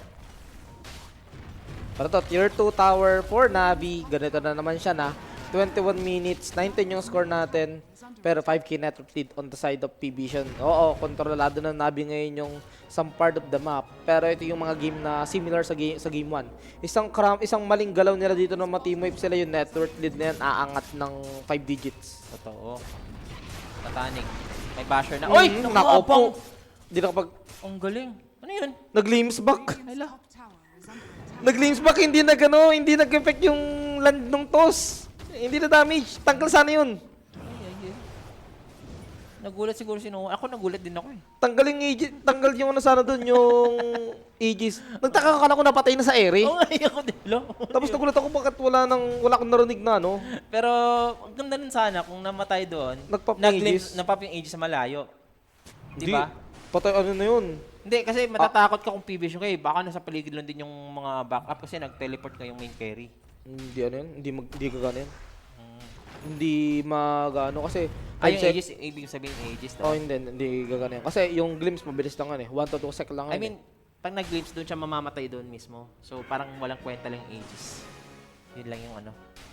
Para to, tier 2 tower for Navi. Ganito na naman siya na. 21 minutes, 19 yung score natin. Pero 5k net lead on the side of P-Vision. Oo, kontrolado na Navi ngayon yung some part of the map. Pero ito yung mga game na similar sa game 1. Isang maling galaw nila dito na ma-team wipe sila, yung network lead na yan, aangat ng 5 digits. Totoo. Tatanik. May basher na. Oy! Nakaupo! Hindi nakapag... Ang galing. Ano yun? Nag-limbs back. Hala. Top tower is under attack. Nag-limbs back, hindi nag-effect yung land ng toss. Hindi na damage. Tanggal sana yun. Nagulat siguro si Noah. Ako nagulat din ako eh. Tanggal yung ano sana doon, yung Aegis. Nagtaka ka na kung napatay na sa ere. Oo nga, ako din. Tapos nagulat ako bakit wala akong narinig na, no? Pero, ang ganda nun sana kung namatay doon. Nagpop ng Aegis. Napop yung Aegis sa malayo. Di Di. ba? Patay, ano na yun? Hindi, kasi matatakot ka kung PB kayo. Baka nasa paligid lang din yung mga backup kasi nag-teleport kayong main carry. Hindi ano yun? Hindi gagana yun. Hindi magano kasi Ay, yung 5 sec. Aegis, ibig sabihin Aegis. Oh, hindi gagana yun. Kasi yung glimpse mabilis lang yan eh. 1 to 2 sec lang I yan mean, pag nag-glimpse doon siya mamamatay doon mismo. So, parang walang kwenta lang yung Aegis. Yun lang yung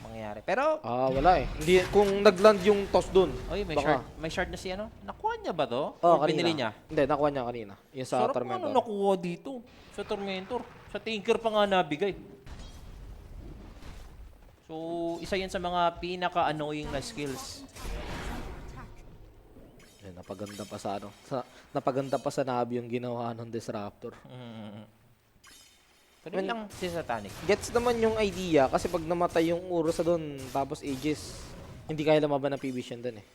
mangyayari. Pero, wala eh. Hindi, kung nagland yung toss dun. oy, may baka. shard. May shard na si Nakuha niya ba to? Oh, Or binili niya? Hindi, nakuha niya kanina. Yung sa Sarap Tormentor. nakuha dito. Sa Tormentor. Sa Tinker pa nga nabigay. So, isa yan sa mga pinaka-annoying na skills. Yan, napaganda pa sa ano. Napaganda pa sa Nabi yung ginawa ng Disruptor. Pero yun lang si Satanic. Gets naman yung idea kasi pag namatay yung Ursa doon tapos Aegis, hindi kaya lumaban ng PB dun eh.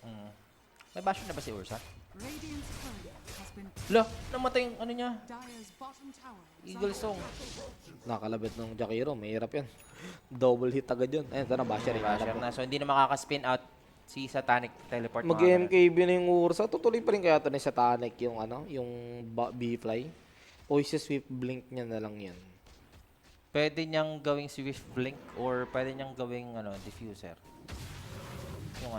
May bastion na ba si Ursa? Radiant's turret has been Lo, namatay yung niya. Dire's bottom tower is Eagle Song. Nakalabit ng Jakiro, mahirap yan. Double hit agad yun. Ayun, ito na, Basher. Basher na. So, hindi na makaka-spin out si Satanic teleport. Mag-MKB na yung Ursa, tutuloy pa rin kaya ito ni Satanic yung yung B-Fly. O Swift Blink niya na lang yan. Pwede niyang gawing Swift Blink or pwede niyang gawing diffuser. Yung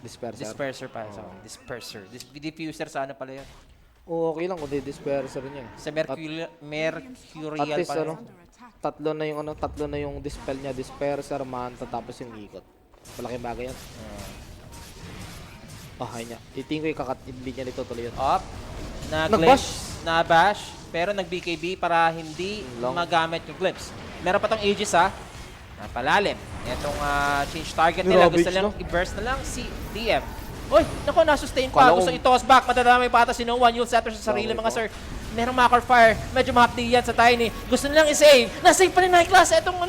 Disperser. disperser pa. So, disperser. Diffuser sa pala yun? O okay lang kung di-disperser niya. Sa Mercurial At least, pa. under attack. tatlo na yung dispel niya, disperser, manta, tapos yung ikot. Malaking bagay yan. Niya. Titingin ko yung hindi niya nito tuloy yun. Up. Nag-bash. Na-bash. Pero nag-BKB para hindi magamit yung glimpse. Meron pa tong Aegis Napalalim. Itong change target nila. Ravage, Gusto lang no? i-burst na lang si DM. Uy, naku, nasustain pa. Kala Gusto ko- i-toss back. Madadamay pa ata si No One. You'll settle sa sarili Sorry mga po. sir. Merong Macro Fire. Medyo mahapdi yan sa Tiny. Gusto nilang i-save. Na-save pa rin high class. Etong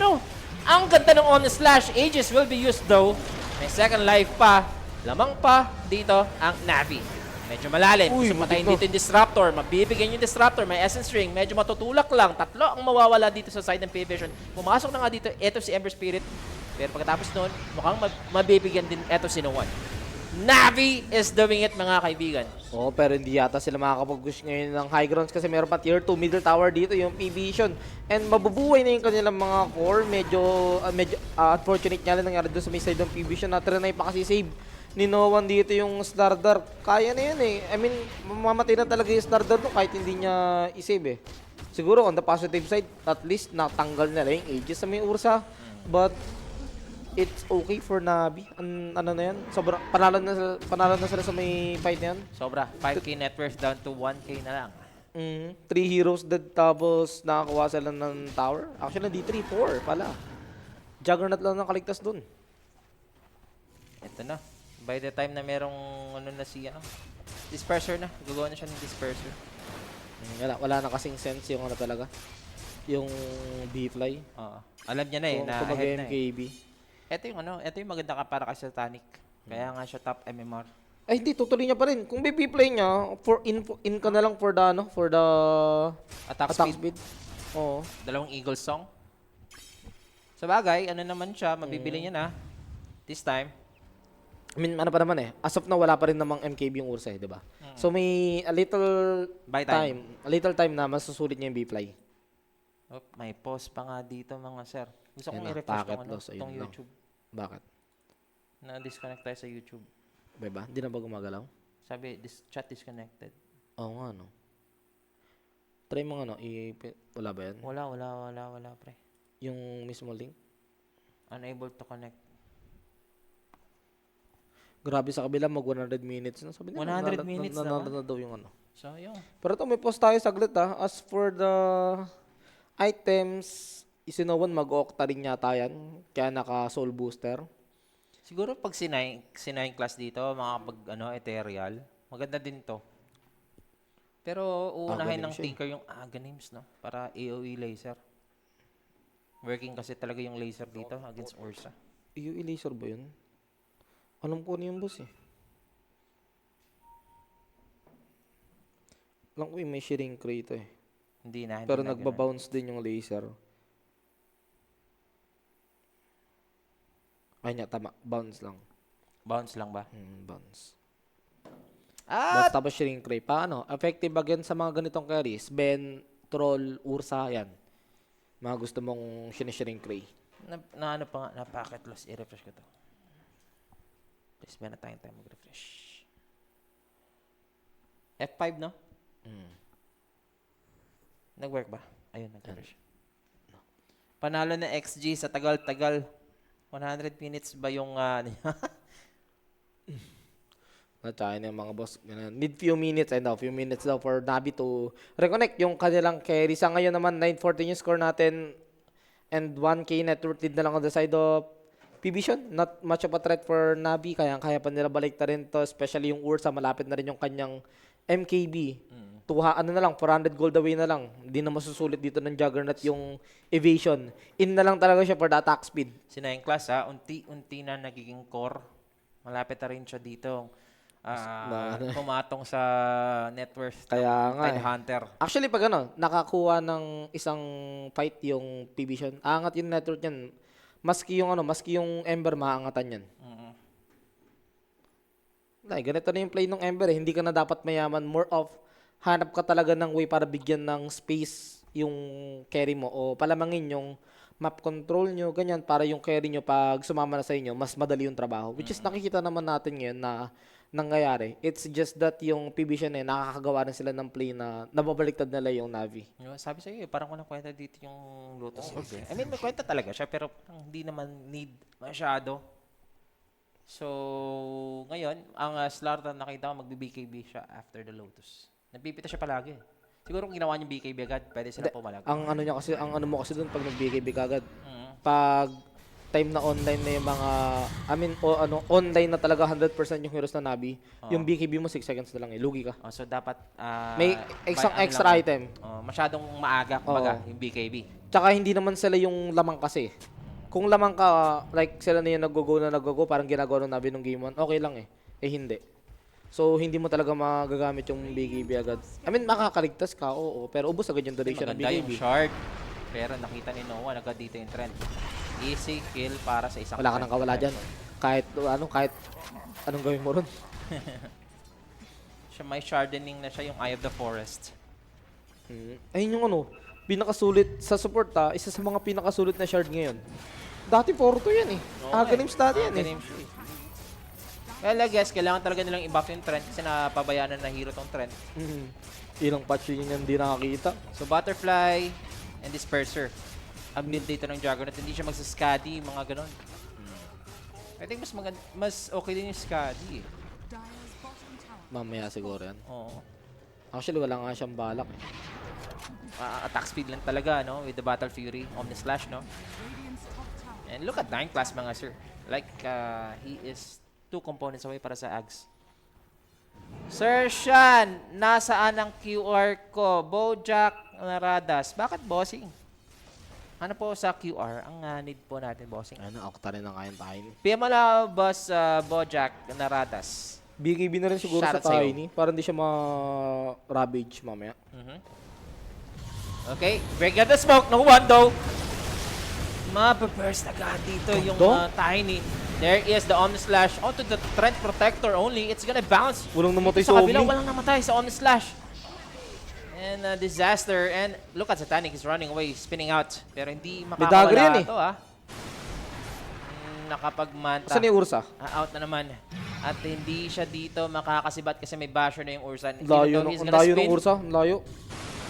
Ang ganda ng on slash. Aegis will be used though. May second life pa. Lamang pa dito ang Navi. Medyo malalim. Uy, Gusto patayin matik dito yung Disruptor. Mabibigyan yung Disruptor. May Essence Ring. Medyo matutulak lang. 3 ang mawawala dito sa side ng P-Vision. Pumasok na nga dito. Ito si Ember Spirit. Pero pagkatapos nun, mukhang mabibigyan din ito si No One. Navi is doing it, mga kaibigan. Pero hindi yata sila makakapag-push ngayon ng high grounds kasi meron pa tier 2 middle tower dito yung P-Vision. And mabubuhay na yung kanilang mga core. Medyo unfortunate nga lang nangyari doon sa may side ng P-Vision na trinay pa kasi save ni No One dito yung Stardar. Kaya na yun eh. I mean, mamamatay na talaga yung Stardar no kahit hindi niya i-save eh. Siguro on the positive side, at least natanggal na lang yung Aegis sa may Ursa. But it's okay for Navi. Ano na yan? Sobrang panalo na sila sa may fight na yan. Sobra. 5k net worth down to 1k na lang. 3 heroes dead tapos nakakuha sila ng tower. Actually, hindi 3, 4 pala. Juggernaut lang nakaligtas dun. Ito na. By the time na merong na si disperser na. Gagawa na siya ng disperser. Wala na kasing sense yung talaga. Yung B-Fly. Oo. Alam niya na eh. Kung Na kumbaga ahead na eh. MKB. Ito yung maganda ka para kay Satanic. Kaya nga siya top MMR. Ay, hindi. Tutuloy niya pa rin. Kung B-Play niya, in ka na lang for the Attack attack speed. speed. Oo. 2 Eagle Song. Sa bagay, naman siya, mabibili niya na. This time. I mean, ano pa naman eh. As of now, wala pa rin namang MKB yung Ursa eh, di ba? So may a little Buy time. na masusulit niya yung B-Fly. Oh, may pause pa nga dito mga sir. Gusto kong Yan na, i-refresh packet tong, loss, ayun tong lang. YouTube. Bakit? Na-disconnect tayo sa YouTube. Ba? Hindi na ba gumagalaw? Sabi, chat disconnected. Oo nga, no. Try mo nga, no. Wala ba yan? Wala, pre. Yung mismo link? Unable to connect. Grabe sa kabila, mag 100 minutes. No? Sabi nila, 100 minutes na daw yung ano. So, yun. Pero ito, may post tayo saglit ha. As for the items, isinowan mag-octa rin yata yan. Kaya naka-soul booster. Siguro pag sinay class dito, mga pag ethereal, maganda din to. Pero uunahin ng Aghanim siya eh. Tinker yung Aghanims, no? Para AoE laser. Working kasi talaga yung laser dito against Ursa. Yung laser ba yun? Alam ko ano yung boss eh. Alam ko yung may shrink rate eh. Hindi na. Pero na ganun. nagbabounce din yung laser. Ay nga, tama. Bounce lang. Bounce lang ba? Bounce. At Tapos Shrink Ray. Paano? Effective again sa mga ganitong carries. Ben, Troll, Ursa, yan. Mga gusto mong Shrink Ray. na ano pa nga, na packet loss. I-refresh ko to. Please, meron tayong time mag-refresh. F5, no? Nag-work ba? Ayun, nag-refresh. Panalo na XG sa tagal-tagal. 100 minutes ba yung Tsaka yung mga boss, ganun. Need few minutes, few minutes daw for Navi to reconnect yung kanilang carry. Sa ngayon naman, 914 yung score natin and 1K net worth lead na lang on the side of P-Vision. Not much of a threat for Navi, kaya pa nila balik na rin to, especially yung Ursa, malapit na rin yung kanyang MKB. Ano na lang, 400 gold away na lang. Hindi na masusulit dito ng Juggernaut yung evasion. In na lang talaga siya for the attack speed. Sina yung class, unti-unti na nagiging core. Malapit na rin siya dito. Pumatong sa net worth Kaya nga Tide Hunter. Actually, pag nakakuha ng isang fight yung P-Vision, aangat yung net worth yan. Maski yung Ember, maangatan yan. Ganito na yung play ng Ember. Hindi ka na dapat mayaman. More of, hanap ka talaga ng way para bigyan ng space yung carry mo. O palamangin yung map control nyo, ganyan, para yung carry nyo pag sumama na sa inyo, mas madali yung trabaho. Which is nakikita naman natin ngayon na nangyayari. It's just that yung P-Vision nakakagawa na sila ng play na nababaliktad nila yung Navi. Sabi sa'yo, parang walang kwenta dito yung Lotus Orb. I mean, may kwenta talaga siya, pero hindi naman need masyado. So, ngayon, ang Slartan nakita ko, magbi-BKB siya after the Lotus. Nagpipita siya palagi. Siguro kung ginawa niyo BKB agad, pwede sila pumalag. Ang ano mo kasi doon pag nag-BKB kagad. Pag time na online na yung mga, online na talaga 100% yung heroes na Navi, yung BKB mo 6 seconds na lang lugi ka. So, dapat May isang extra item. Masyadong maaga, kumbaga, yung BKB. Tsaka hindi naman sila yung lamang kasi. Kung lamang ka, like sila na yung nag-go, parang ginagawa ng Navi nung game 1, okay lang hindi. So, hindi mo talaga magagamit yung BKB agad. Makakaligtas ka, oo, pero ubos agad yung duration ng Maganda BKB. yung shard. Pero nakita ni Noah, agad dito yung trend. Easy kill para sa isang Wala ka nang kawala dyan. Kahit anong gawin mo ron. Siya may shardening na siya, yung Eye of the Forest. Ayun yung pinakasulit sa support isa sa mga pinakasulit na shard ngayon. Dati 4-2 yan Aghanim dati yan Well, I guess, kailangan talaga nilang i-buff yung trend kasi napabayaan na hero tong trend. Ilang patch yun yan di nakakita. So, Butterfly and Disperser. Ang build dito ng Juggernaut, hindi siya magsa-Scuddy, mga ganon. I think mas okay din yung Scuddy. Dire's bottom tower Mamaya siguro yan. Oo. Actually, wala nga siyang balak Attack speed lang talaga, no? With the Battle Fury, Omnislash, no? Radiant's top tower And look at 9 class, mga sir. Like, he is 2 components away para sa Ags. Sir Shan, nasaan ang QR ko? Bojack Naradas. Bakit bossing? Ano po sa QR? Ang need po natin, bossing. Ako rin ang kain tayo. PM mo lang, boss Bojack Naradas. BKB na rin siguro Shoutout sa sa'yo. Tiny. Para hindi siya ma-ravage mamaya. Okay, break out the smoke. No one though. Mapaburst agad dito yung Tiny. There is the Omnislash onto the Trent Protector only. It's gonna bounce. Walang namatay Dito sa kabila, Omni. walang namatay sa Omnislash. And disaster. And look at Satanic. He's running away, spinning out. Pero hindi dagger yan makakawala ito, nakapagmanta. Saan yung Ursa? Out na naman. At hindi siya dito makakasibat kasi may basher na yung Ursa. Layo ng Ursa. Layo.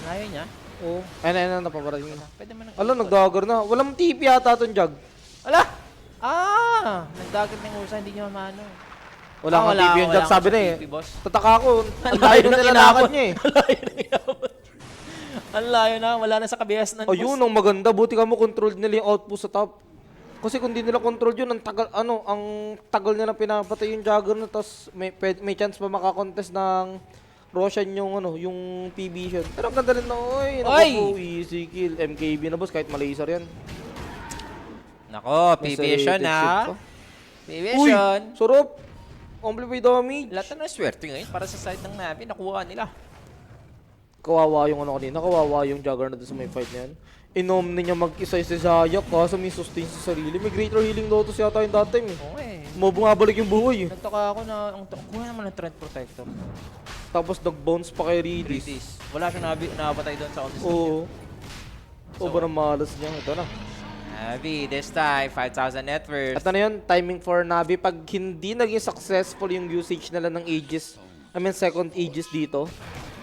Layo niya. Oo. Ayun, napaparating na. Pwede man Nag-dagger na. Walang TP yata itong Jug. Ala! Nagdagat ng Ursa, hindi niya maano. Wala kang TP yung Jug, sabi na TP, boss. Tataka ako. Ang layo na nilalakad niya Ang layo na, wala na sa kabihas ng Ayun, ang maganda. Buti ka mo control nila yung outpost sa top. Kasi kung di nila control yun, ang tagal nila pinapatay yung Juggernaut, tapos may chance pa makakontest ng Roshan yung P-Vision. Pero ang ganda rin easy kill. MKB na boss, kahit malaser yan. Nako, P-Vision P-Vision. Surop. Amplify damage. Lahat na swerte ngayon para sa side ng Navi, nakuha nila. Kawawa yung ano kanina, kawawa yung Juggernaut sa may fight na yan. Inom niya mag-isa si Zayak kaso may sustain sa sarili. May greater healing lotus yata yung that time eh. Oo eh. Bumabalik yung buhay eh. Nagtaka ako na, kuha naman ng Trend Protector. Tapos nag-bounce pa kay Redis. Redis. Wala siyang nabatay doon sa office. Oo. Sobrang malas niya. Ito na. Navi, this time, 5,000 net worth. At ano yun, timing for Navi. Pag hindi naging successful yung usage nila ng Aegis, second Aegis dito,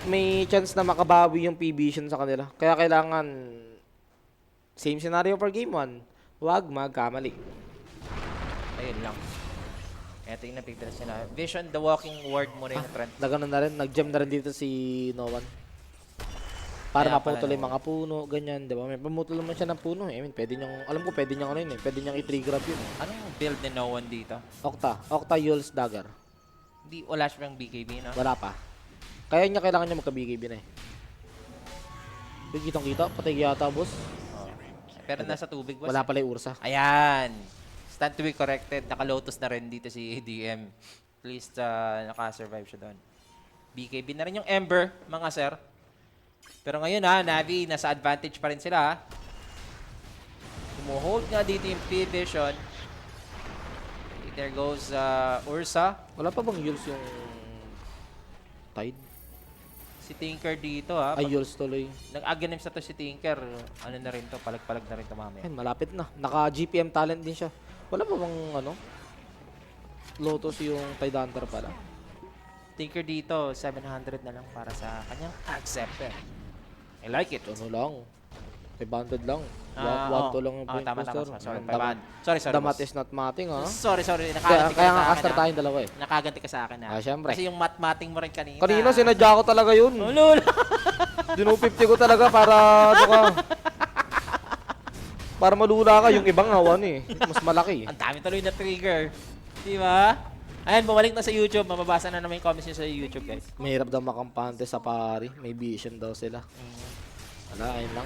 may chance na makabawi yung P-Vision sa kanila. Kaya kailangan, same scenario for game 1. Huwag magkamali. Ayun lang. Ito yung napigil sila. Vision, the walking ward muna yung trend. Nagano na rin, nag-jam na rin dito si Noan. Para Kaya maputol pala yung mga puno, ganyan, di ba? May pamutol naman siya ng puno eh. I mean, pwede niyang, alam ko pwede niyang ano yun eh. Pwede niyang i-trigger up yun. Anong build ni No One dito? Octa Yule's Dagger. Hindi, wala siyang BKB, no? Wala pa. Kaya kailangan niya magka-BKB na eh. Kitang-kita, patay yata, boss. Oh. Pero nasa tubig, boss. Wala pala yung Ursa. Ayan. Stand to be corrected. Naka-lotus na rin dito si ADM. At least naka-survive siya doon. BKB na rin yung Ember, mga sir. Pero ngayon Navi, nasa advantage pa rin sila ha. Humuhold nga dito yung P-Vision. Okay, there goes Ursa. Wala pa bang Yules yung Tide? Si Tinker dito ha. Ay, Yules tuloy. Nag-aganim sa to si Tinker. Ano na rin to, palag-palag na rin to mamaya. Ayun, malapit na. Naka-GPM talent din siya. Wala pa bang Lotus yung Tide Hunter pala? Tinker dito, 700 na lang para sa kanyang accepted. I like it. Ano lang? 500 lang. Oo. 1 lang yung point Tama, booster. Sorry, Damat- 500. Sorry, The math boss. is not mathing, ha? Sorry. Kaya, Nakaganti kaya ka nga sa caster akin, tayong dalawa eh. Nakaganti ka sa akin, ha? Syempre. Kasi yung math-mathing mo rin kanina. Kanina, sinadya ko talaga yun. Ulul! Dinu-50 ko talaga para, para malula ka. Yung ibang hawan eh. Mas malaki. Ang dami tuloy na trigger. Di ba? Ayan, bumalik na sa YouTube. Mababasa na naman yung comments nyo sa YouTube, guys. Mahirap daw makampante sa pari. May vision daw sila. Wala, ayun lang.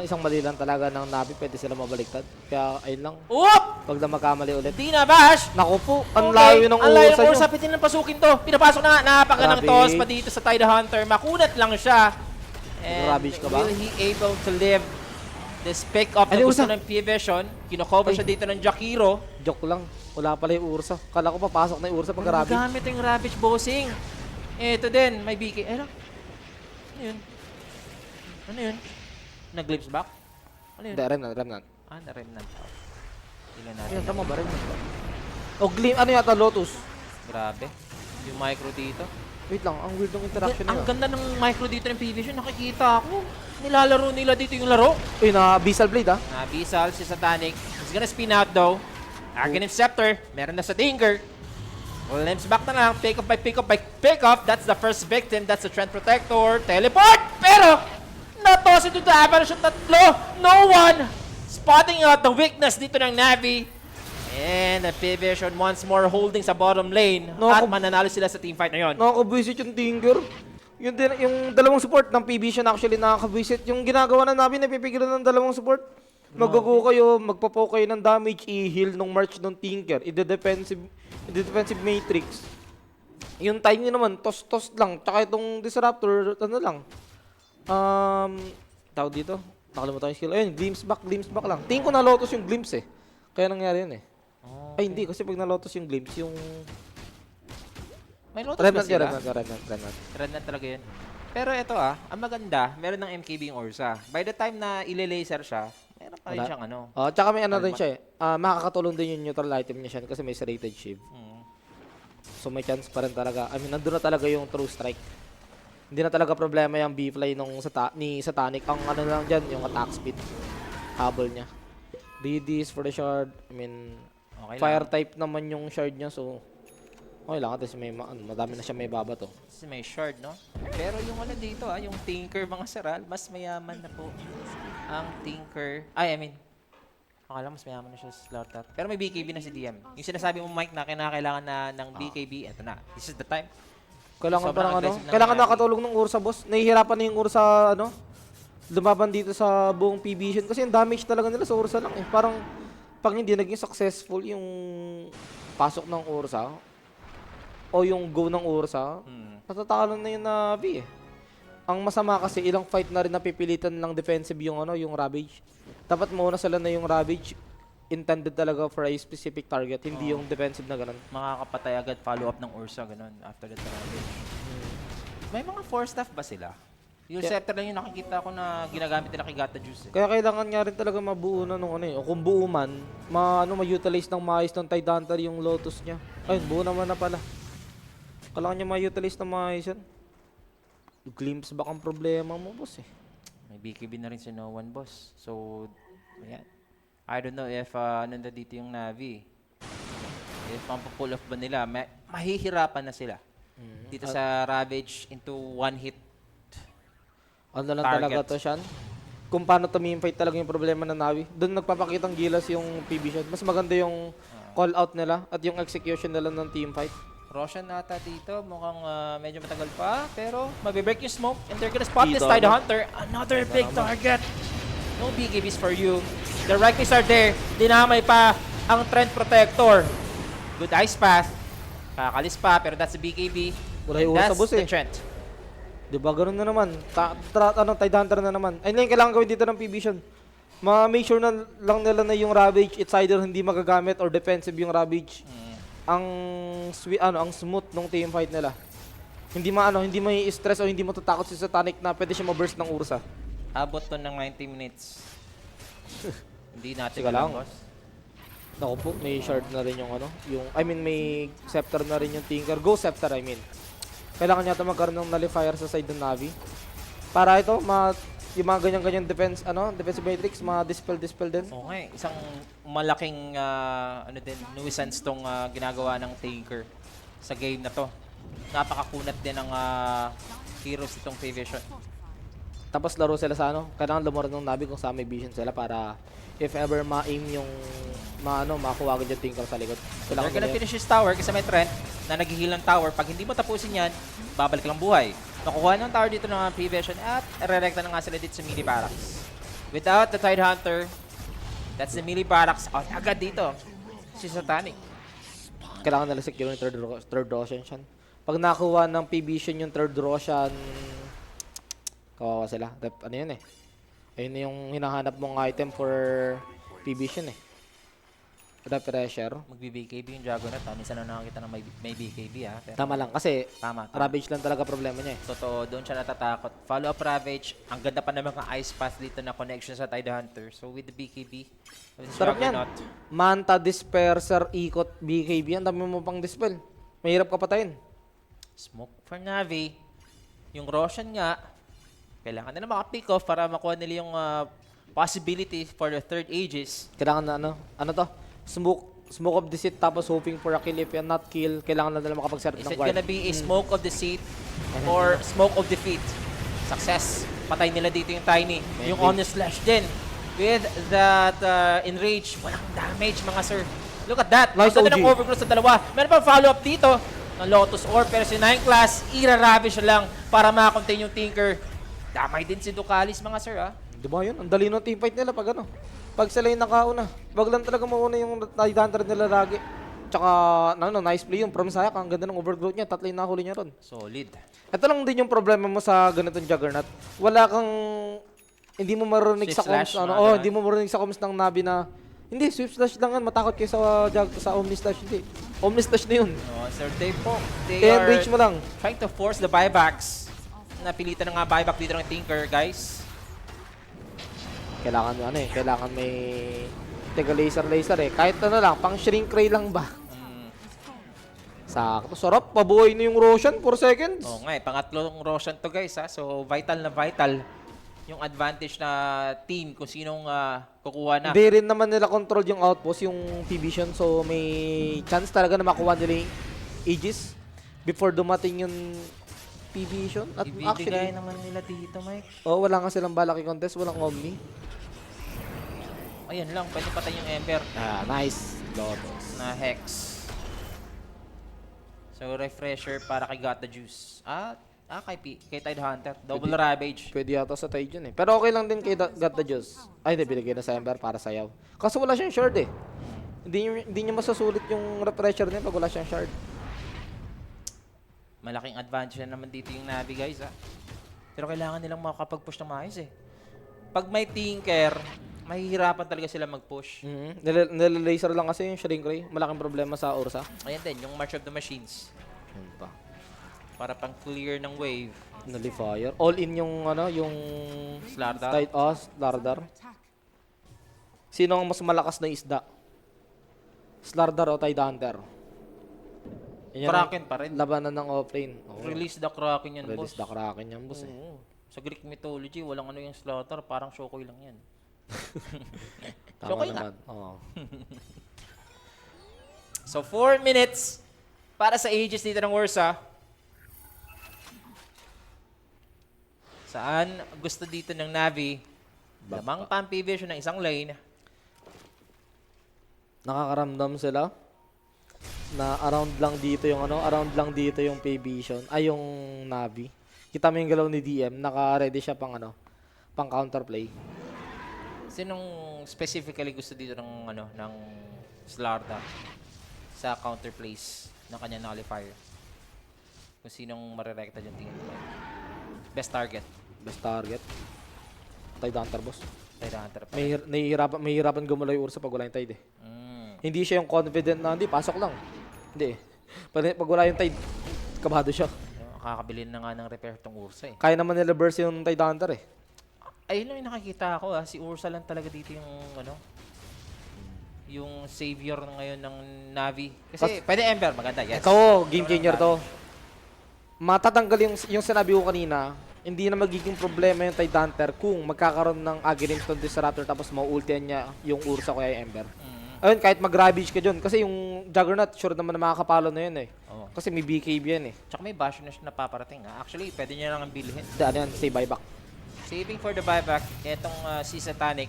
Isang mali lang talaga ng Navi. Pwede sila mabaliktad. Kaya ayun lang. Oop! Pag na magkamali ulit. Di na, Bash! Naku po, ang layo ng Ang layo ursa ng nyo. ursa. Pwede nang pasukin to. Pinapasok na nga. Napaka ng Grabe. toss pa dito sa Tide Hunter. Makunat lang siya. And Rubbish ka ba? will he able to live this pick up na Ay, gusto ursa. ng P-Vision? Kino-cover siya dito ng Jakiro. Joke lang. Wala pala yung Ursa. Kala ko papasok na yung Ursa pag Rabi. Gamit yung Ravage Bossing. Ito din, may BK. Ano yun? Ano yun? Nag-glimpse back? Ano yun? Hindi, Remnant. Na-remnant. Tingnan natin. Ayun, tama ba rin? O, ano yata, Lotus? Grabe. Yung micro dito. Wait lang, ang weird ng interaction Ang nila. ganda ng micro dito ng P-Vision. Nakikita ako. Nilalaro nila dito yung laro. Uy, na Abyssal Blade ah. Abyssal, si Satanic. He's gonna spin out though. Aghanim Scepter. Meron na sa Tinker. Limps back na lang. Pick up by pick up by pick up. That's the first victim. That's the Trend Protector. Teleport! Pero, natos ito sa avalanche yung tatlo. No one spotting out the weakness dito ng Navi. And the P-Vision once more holding sa bottom lane. No, At kung- mananalo sila sa teamfight na yon. Nakaka-visit yung Tinker. Yung dalawang support ng PB actually nakaka-visit. Yung ginagawa na namin, napipigilan ng dalawang support. Mag-go kayo, magpo-poke kayo ng damage, i-heal ng march ng Tinker. I-defensive matrix. Yung time nyo naman, toss-toss lang. Tsaka itong disruptor, ano lang. Tawag dito. Nakalimutan yung skill. Ayun, glimpse back lang. Tingin ko na Lotus yung glimpse eh. Kaya nangyari yun eh. Ay, hindi. Kasi pag na-Lotus yung glimpse, yung... May lotus ba Remnant sila? Remnant. Remnant talaga yun. Pero ito ang maganda, meron ng MKB yung Ursa. By the time na ile-laser siya, meron pa rin Wala. siyang ano. Oh, tsaka may ano rin siya eh. Makakatulong din yung neutral item niya siya kasi may serrated shield. So may chance pa rin talaga. I mean, nandun na talaga yung true strike. Hindi na talaga problema yung B-fly nung ni Satanic. Ang ano lang dyan, yung attack speed. Habol niya. Redis for the shard. I mean, Okay fire lang. type naman yung shard niya. So, okay lang. Kasi may, madami na siya may baba to. Kasi may shard, no? Pero yung ano dito yung Tinker mga seral, mas mayaman na po ang Tinker. I mean, akala mas mayaman na siya sa Slaughter. Pero may BKB na si DM. Yung sinasabi mo, Mike, na kinakailangan na ng BKB, eto na. This is the time. Kailangan Sobrang parang ano, aggressive ng kailangan Navi. nakatulong ng Ursa, boss. Nahihirapan na yung Ursa, lumaban dito sa buong PB kasi yung damage talaga nila sa Ursa lang eh. Parang, pag hindi naging successful yung pasok ng Ursa, o yung go ng Ursa, natatalo na yung Navi eh. Ang masama kasi ilang fight na rin napipilitan lang defensive yung ano, yung Ravage. Dapat muna sila na yung Ravage intended talaga for a specific target, hindi yung defensive na ganun. Makakapatay agad, follow up ng Ursa, ganun, after the Ravage. May mga 4 staff ba sila? Yung Yeah. Scepter lang yung nakikita ko na ginagamit nila kay Gata Juice. Kaya kailangan nga rin talaga mabuo na nung ano eh. O kung buo man, ma-utilize ng maayos ng Tidehunter yung Lotus niya. Ayun, buo naman na pala. Kailangan niya ma-utilize ng maayos yan. Glimpse back ang problema mo, boss eh. May BKB na rin si No One, boss. So, ayan. I don't know if nandito dito yung Navi. If pull off ba nila, mahihirapan na sila. Dito sa Ravage into one hit. Ano lang Target. talaga to, Shan? Kung paano tumimfight talaga yung problema ng Navi. Doon nagpapakitang gilas yung PB shot. Mas maganda yung call out nila at yung execution nila ng team fight. Roshan nata dito, mukhang medyo matagal pa, pero mabibreak yung smoke and they're gonna spot this Dito, Tidehunter. Another big target. No BKBs for you. The Rikis are there. Dinamay pa ang Trend Protector. Good ice path. Kakalis pa, pero that's a BKB. Wala yung That's Ursa, boss the eh. Trent. Diba, ganun na naman. Tidehunter na naman. Ayun lang yung kailangan gawin dito ng PB shot. Ma-make sure na lang nila na yung Ravage, it's either hindi magagamit or defensive yung Ravage. Ang ang smooth nung team fight nila. Hindi may stress o hindi mo tatakot si Satanic na pwede siya ma-burst ng Ursa. Abot to ng 90 minutes. Hindi natin Sige lang. alam, boss. Naku po, may shard na rin yung may scepter na rin yung Tinker. Go scepter, I mean. Kailangan yata magkaroon ng nullifier sa side ng Navi. Para ito, yung mga ganyan-ganyan defensive matrix, dispel din. Okay, isang malaking nuisance tong ginagawa ng Tinker sa game na to. Napakakunat din ng heroes itong Vision. Tapos laro sila sa kailangan lumuran ng Navi kung saan may vision sila para if ever ma-aim yung makuha agad yung Tinker sa likod. They're gonna nila- finish his tower kasi may Trent na nag-heal ng tower. Pag hindi mo tapusin yan, babalik lang buhay. Nakukuha ng tower dito ng Vision at re-recta na nga sila dito sa melee barracks. Without the Tidehunter, that's the melee barracks out agad dito. Si Satanic. Kailangan nila secure yung third Roshan siya. Pag nakuha ng PB yung third Roshan, kawawa sila. Ano yun eh. Ayun na yung hinahanap mong item for PB eh. Pressure. Magbi-BKB yung Juggernaut. Minsan na nakakita ng may BKB ha. Pero Tama lang kasi tama. Ravage lang talaga problema niya eh. Totoo, doon siya natatakot. Follow up Ravage. Ang ganda pa naman ng ice path dito na connection sa Tidehunter. So with the BKB, with the Sarap yan. Juggernaut, Manta, Disperser, Ikot, BKB. Ang dami mo pang dispel. Mahirap ka patayin. smoke for Navi. Yung Roshan nga, kailangan nila maka-pick off para makuha nila yung possibility for the third Aegis. Kailangan na ano to? Smoke of the seat tapos hoping for a kill. If you're not kill, kailangan na nila makapag-set Is ng it guard. gonna be a smoke of the seat or smoke of defeat? Success. Patay nila dito yung Tiny. Yung Honest Slash din. With that Enrage, walang damage mga sir. Look at that. Nice Ang ganda OG. ng overgrowth sa dalawa. Meron pang follow-up dito ng Lotus Orb. Pero si 9 class, ira-ravish lang para makakontain yung Tinker. Damay din si Ducalis mga sir ha. Di ba yun? Ang dali ng teamfight nila pag pag sila yung nakauna. Wag lang talaga mauna yung Tidehunter nila lagi. Tsaka, nice play yung From Sayak. Ang ganda ng overgrowth niya. Tatlo yung nahuli niya ron. Solid. Ito lang din yung problema mo sa ganitong Juggernaut. Wala kang, hindi mo marinig Swift sa comms, slash, mga ganun. hindi mo marinig sa comms ng Navi na, hindi, Swift Slash lang yan. Matakot kayo sa Omni Slash. Hindi. Omni Slash na yun. Sir, they Kaya are enrage mo lang. trying to force the buybacks. Napilitan na nga buyback dito ng Tinker, guys. Kailangan may teka laser eh. Kahit lang, pang shrink ray lang ba? Sakto, sarap. Pabuhay na yung Roshan, 4 seconds. Oo nga pangatlong Roshan to guys ha. So vital na vital yung advantage na team kung sinong kukuha na. Hindi rin naman nila control yung outpost, yung Vision. So may chance talaga na makuha nila yung Aegis before dumating yung Vision. At Ibibigay actually, naman nila dito, Mike. wala nga silang balaki contest, walang Omni. Ayan lang, pwede patay yung Ember Nice. Lotus. na Hex. So refresher para kay Got the Juice. Kay Tidehunter. Double Ravage. Pwede yata sa Tide yun eh. Pero okay lang din kay God the Juice. Ay, hindi, binigay na sa Ember para sayaw. Kasi wala siyang shard eh. Hindi niya masasulit yung refresher niya pag wala siyang shard. Malaking advantage na naman dito yung Navi guys ha. Pero kailangan nilang makapag-push ng maayos eh. Pag may Tinker, mahihirapan talaga sila mag-push. Nilalaser lang kasi yung Shrink Ray. Malaking problema sa Ursa. Ayan din, yung March of the Machines. Yun pa. Para pang clear ng wave. Nullifier. All in yung ano, yung Slardar. tight Slardar. Attack. Sino ang mas malakas na isda? Slardar o Tide Hunter? Yan ang Kraken pa rin. labanan ng offlane. Oo. Release the Kraken yan, Release boss. the Kraken yan, boss eh. Oo. Sa Greek mythology, walang ano yung slaughter, parang Shokoy lang yan. Tama Okay na. naman. Oo. So 4 minutes para sa Aegis dito ng Ursa. Saan gusto dito ng Navi? Lamang Pampivision ng isang lane. Nakakaramdam sila na around lang dito yung ano, around lang dito yung P-Vision, ay yung Navi. Kita mo yung galaw ni DM, naka-ready siya pang ano, pang counterplay. Sinong specifically gusto dito ng ano ng Slarda sa counterplays ng kanya nullifier? Kung sinong marirekta dyan tingin mo? Best target. Best target. Tide Hunter, boss. Tide Hunter pa. Mahihirapan gumalaw yung Ursa pag wala yung Tide eh. Hindi siya yung confident na, hindi, pasok lang. Hindi eh. Pag wala yung Tide, kabado siya. Kakabili na nga ng repair tong Ursa eh. Kaya naman nila burst yung Tide Hunter eh. Ayun lang yung nakikita ko si Ursa lang talaga dito yung ano, yung savior ngayon ng Navi. Kasi pwede Ember, maganda, yes. Ito, game changer to. Matatanggal yung sinabi ko kanina, hindi na magiging problema yung Tide Hunter kung magkakaroon ng Aghanim-Stone Disruptor tapos mauultihan niya yung Ursa o kaya yung Ember. Ayun, kahit mag-ravage ka dyan. Kasi yung Juggernaut, sure naman na makakapalo na yun eh. Oo. Kasi may BKB yan eh. Tsaka may bash na siya na paparating. Actually, pwede niya lang ang bilhin. Hindi, ano yan, say buyback. Saving for the buyback, etong si Satanic.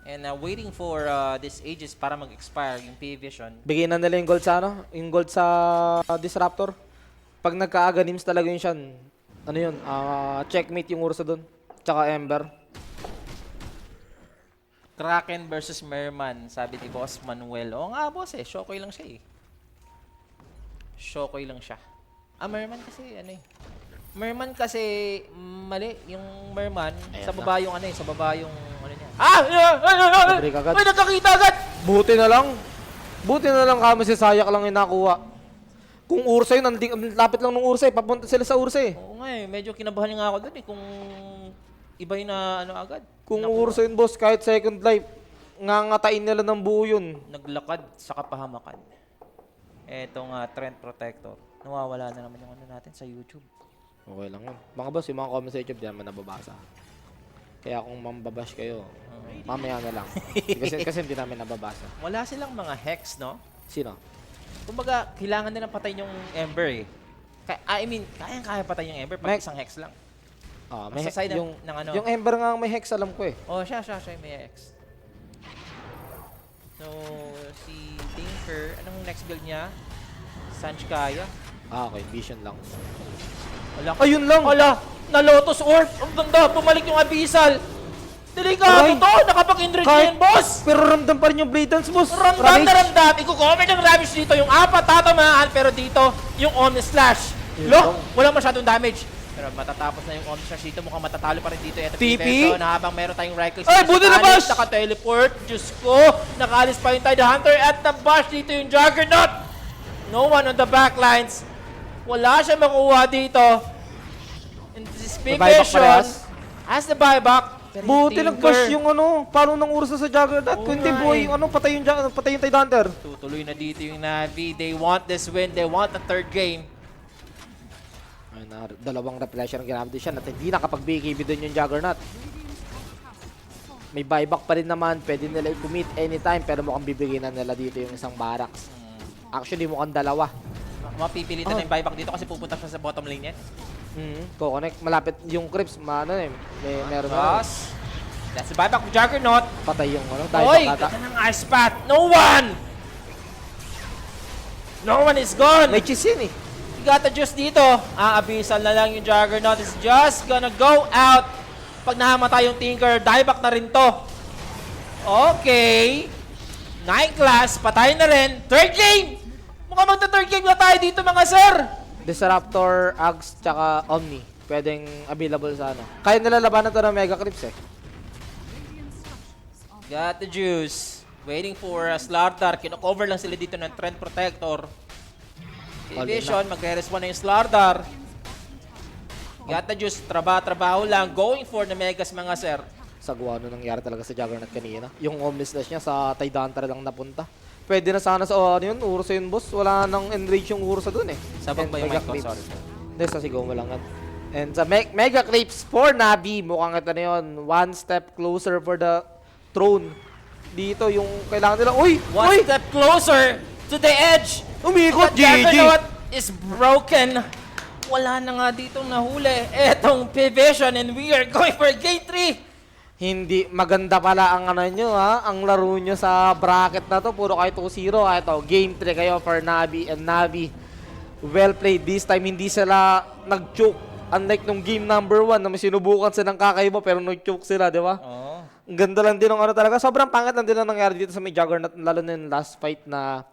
And waiting for this Aegis para mag-expire yung P-Vision. Bigyan na nila yung gold sa ano? Yung gold sa Disruptor. Pag nagka-Aghanims talaga yun siya. Ano yun? Checkmate yung Ursa dun. Tsaka Ember. Kraken versus Merman, sabi ni Boss Manuel. Oo nga, boss eh. Shokoy lang siya eh. Shokoy lang siya. Merman kasi ano eh. Merman kasi mali. Yung Merman, Ayan sa na. baba yung ano eh. Sa baba yung ano niya. Break agad. Ay, nakakita agad! Buti na lang. Buti na lang kami si Sayak lang yung nakuha. Kung Ursa yun, ang lapit lang ng Ursa eh. Papunta sila sa Ursa eh. Oo nga eh. Medyo kinabahan nga ako dun eh. Kung iba yung na ano agad. Kung Nakuha. Ursa yun, boss, kahit second life, ngangatain nila ng buo yun. Naglakad sa kapahamakan. Etong Trent Protector. Nawawala na naman yung ano natin sa YouTube. Okay lang yun. Mga boss, yung mga comments sa YouTube, di naman nababasa. Kaya kung mambabash kayo, mamaya na lang. kasi hindi namin nababasa. Wala silang mga hex, no? Sino? Kumbaga, kailangan nilang patayin yung Ember eh. I mean, kayang-kaya patayin yung Ember pag isang hex lang. May Sa side yung, ng ano. yung Ember nga ang may hex, alam ko eh. Oh, siya yung may hex. So, si Tinker, anong next build niya? Sanch kaya. Okay, vision lang. Wala. Ayun lang! Wala! Na Lotus Orb! Ang ganda! Bumalik yung Abyssal! Delikado Aray! to! Nakapag-enrich Kahit- yan, boss! Pero ramdam pa rin yung Blade Dance, boss. Ramdam na Ravage. ramdam! Iko-comment ng Ravage dito. Yung apat tatamaan, pero dito, yung Omni Slash. Yun Lo! lang. Walang masyadong damage. Pero matatapos na yung Omni Slash dito. Mukhang matatalo pa rin dito. Ito, TP? Peso, na habang meron tayong right click. Ay, buti na bash! Naka-teleport. Diyos ko! Nakaalis pa yung Tide Hunter at na-bash dito yung Juggernaut. No one on the backlines. Wala siya makuha dito. And this May buyback P-Vision parehas? has the buyback. Pero Buti Tinker, nag-bash yung ano, palo ng Ursa sa Juggernaut. Oo Kung hindi nga boy, eh. ano, patay yung Tide Hunter. tutuloy na dito yung Navi. They want this win. They want the third game. Ayun na, dalawang refresher ang ginamit siya at hindi nakapag-BKB doon yung Juggernaut. May buyback pa rin naman, pwede nila i-commit anytime pero mukhang bibigyan na nila dito yung isang barracks. Actually, mukhang dalawa. Mapipilitan na yung buyback dito kasi pupunta siya sa bottom lane yan. Connect, malapit yung creeps, meron na. Boss. That's the buyback of Juggernaut. Patay yung ano, Oy, buyback ata. ganda ng ice path. No one! No one is gone. May cheese yun eh. Gata Diyos dito. Aabisal na lang yung Juggernaut is just gonna go out. Pag nahamatay yung Tinker, dieback na rin to. Okay. 9 class, patay na rin. Third game! Mukhang magta-third game na tayo dito mga sir. Disruptor, Ags, tsaka Omni. pwedeng available sa ano. Kaya nila labanan to ng Mega Clips eh. Radiant structures are Got the juice. Waiting for Slardar. Kino-cover lang sila dito ng Trend Protector. All in Vision, magre-respawn na yung Slardar. Got the juice. Trabaho lang. Going for the Megas mga sir. Sagwa ano nangyari talaga sa Juggernaut kanina. Yung Omni Slash niya sa Tidehunter lang napunta. Pwede na sana sa ano yun, Ursa yun boss. Wala nang enrage yung Ursa dun eh. Sabang And ba yung Mega mic ko? Clips. Sorry. Hindi, sa sigaw mo lang yan. And sa Mega Clips for Navi, mukhang ito na yun. One step closer for the throne. Dito yung kailangan nila. Uy! One Uy! step closer to the edge. Umikot, The GG! Juggernaut is broken. Wala na nga ditong nahuli. Etong P-Vision and we are going for Game 3. Hindi maganda pala ang ano nyo ha, ang laro nyo sa bracket na to. Puro kayo 2-0. Ito, game 3 kayo for Navi and Navi. Well played this time. Hindi sila nag-choke. Unlike nung game number 1 na may sinubukan silang kakaiba pero nag-choke sila, di ba? Oh. Ang ganda lang din ng ano talaga. Sobrang pangit lang din ang nangyari dito sa may Juggernaut. Lalo na yung last fight na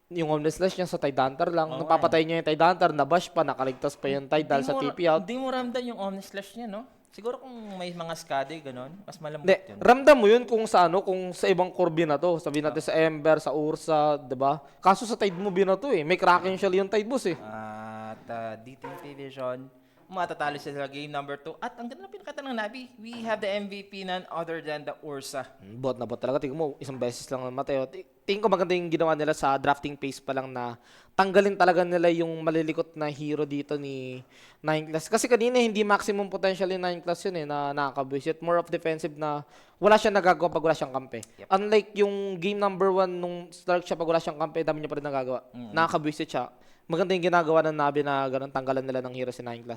yung Omni Slash niya sa Tidehunter lang. Oo, Napapatay niya yung Tidehunter, nabash pa, nakaligtas pa yung Tide dahil sa TP out. Hindi mo ramdam yung Omni Slash niya, no? Siguro kung may mga skade, ganon, mas malambot Hindi, yun. ramdam mo yun kung sa ano, kung sa ibang core binato. Sabihin natin sa Ember, sa Ursa, 'di ba? Kaso sa Tide mo binato eh. May Kraken shell yung Tide boss eh. At dito yung P-Vision, matatalo sila sa game number 2. At ang ganda ng pinakita ng Navi, we have the MVP none other than the Ursa. Bot na bot talaga. Tingnan mo, isang beses lang Mateo. Tingin ko maganda yung ginawa nila sa drafting phase pa lang na tanggalin talaga nila yung malilikot na hero dito ni 9 class. Kasi kanina hindi maximum potential yung 9 class yun eh, na nakaka-visit. More of defensive na wala siyang nagagawa pag wala siyang kampe. Yep. Unlike yung game number 1 nung start siya pag wala siyang kampe, dami niya pa rin nagagawa. Nakaka-visit siya. Maganda yung ginagawa ng Navi na ganun, tanggalan nila ng hero si 9 class.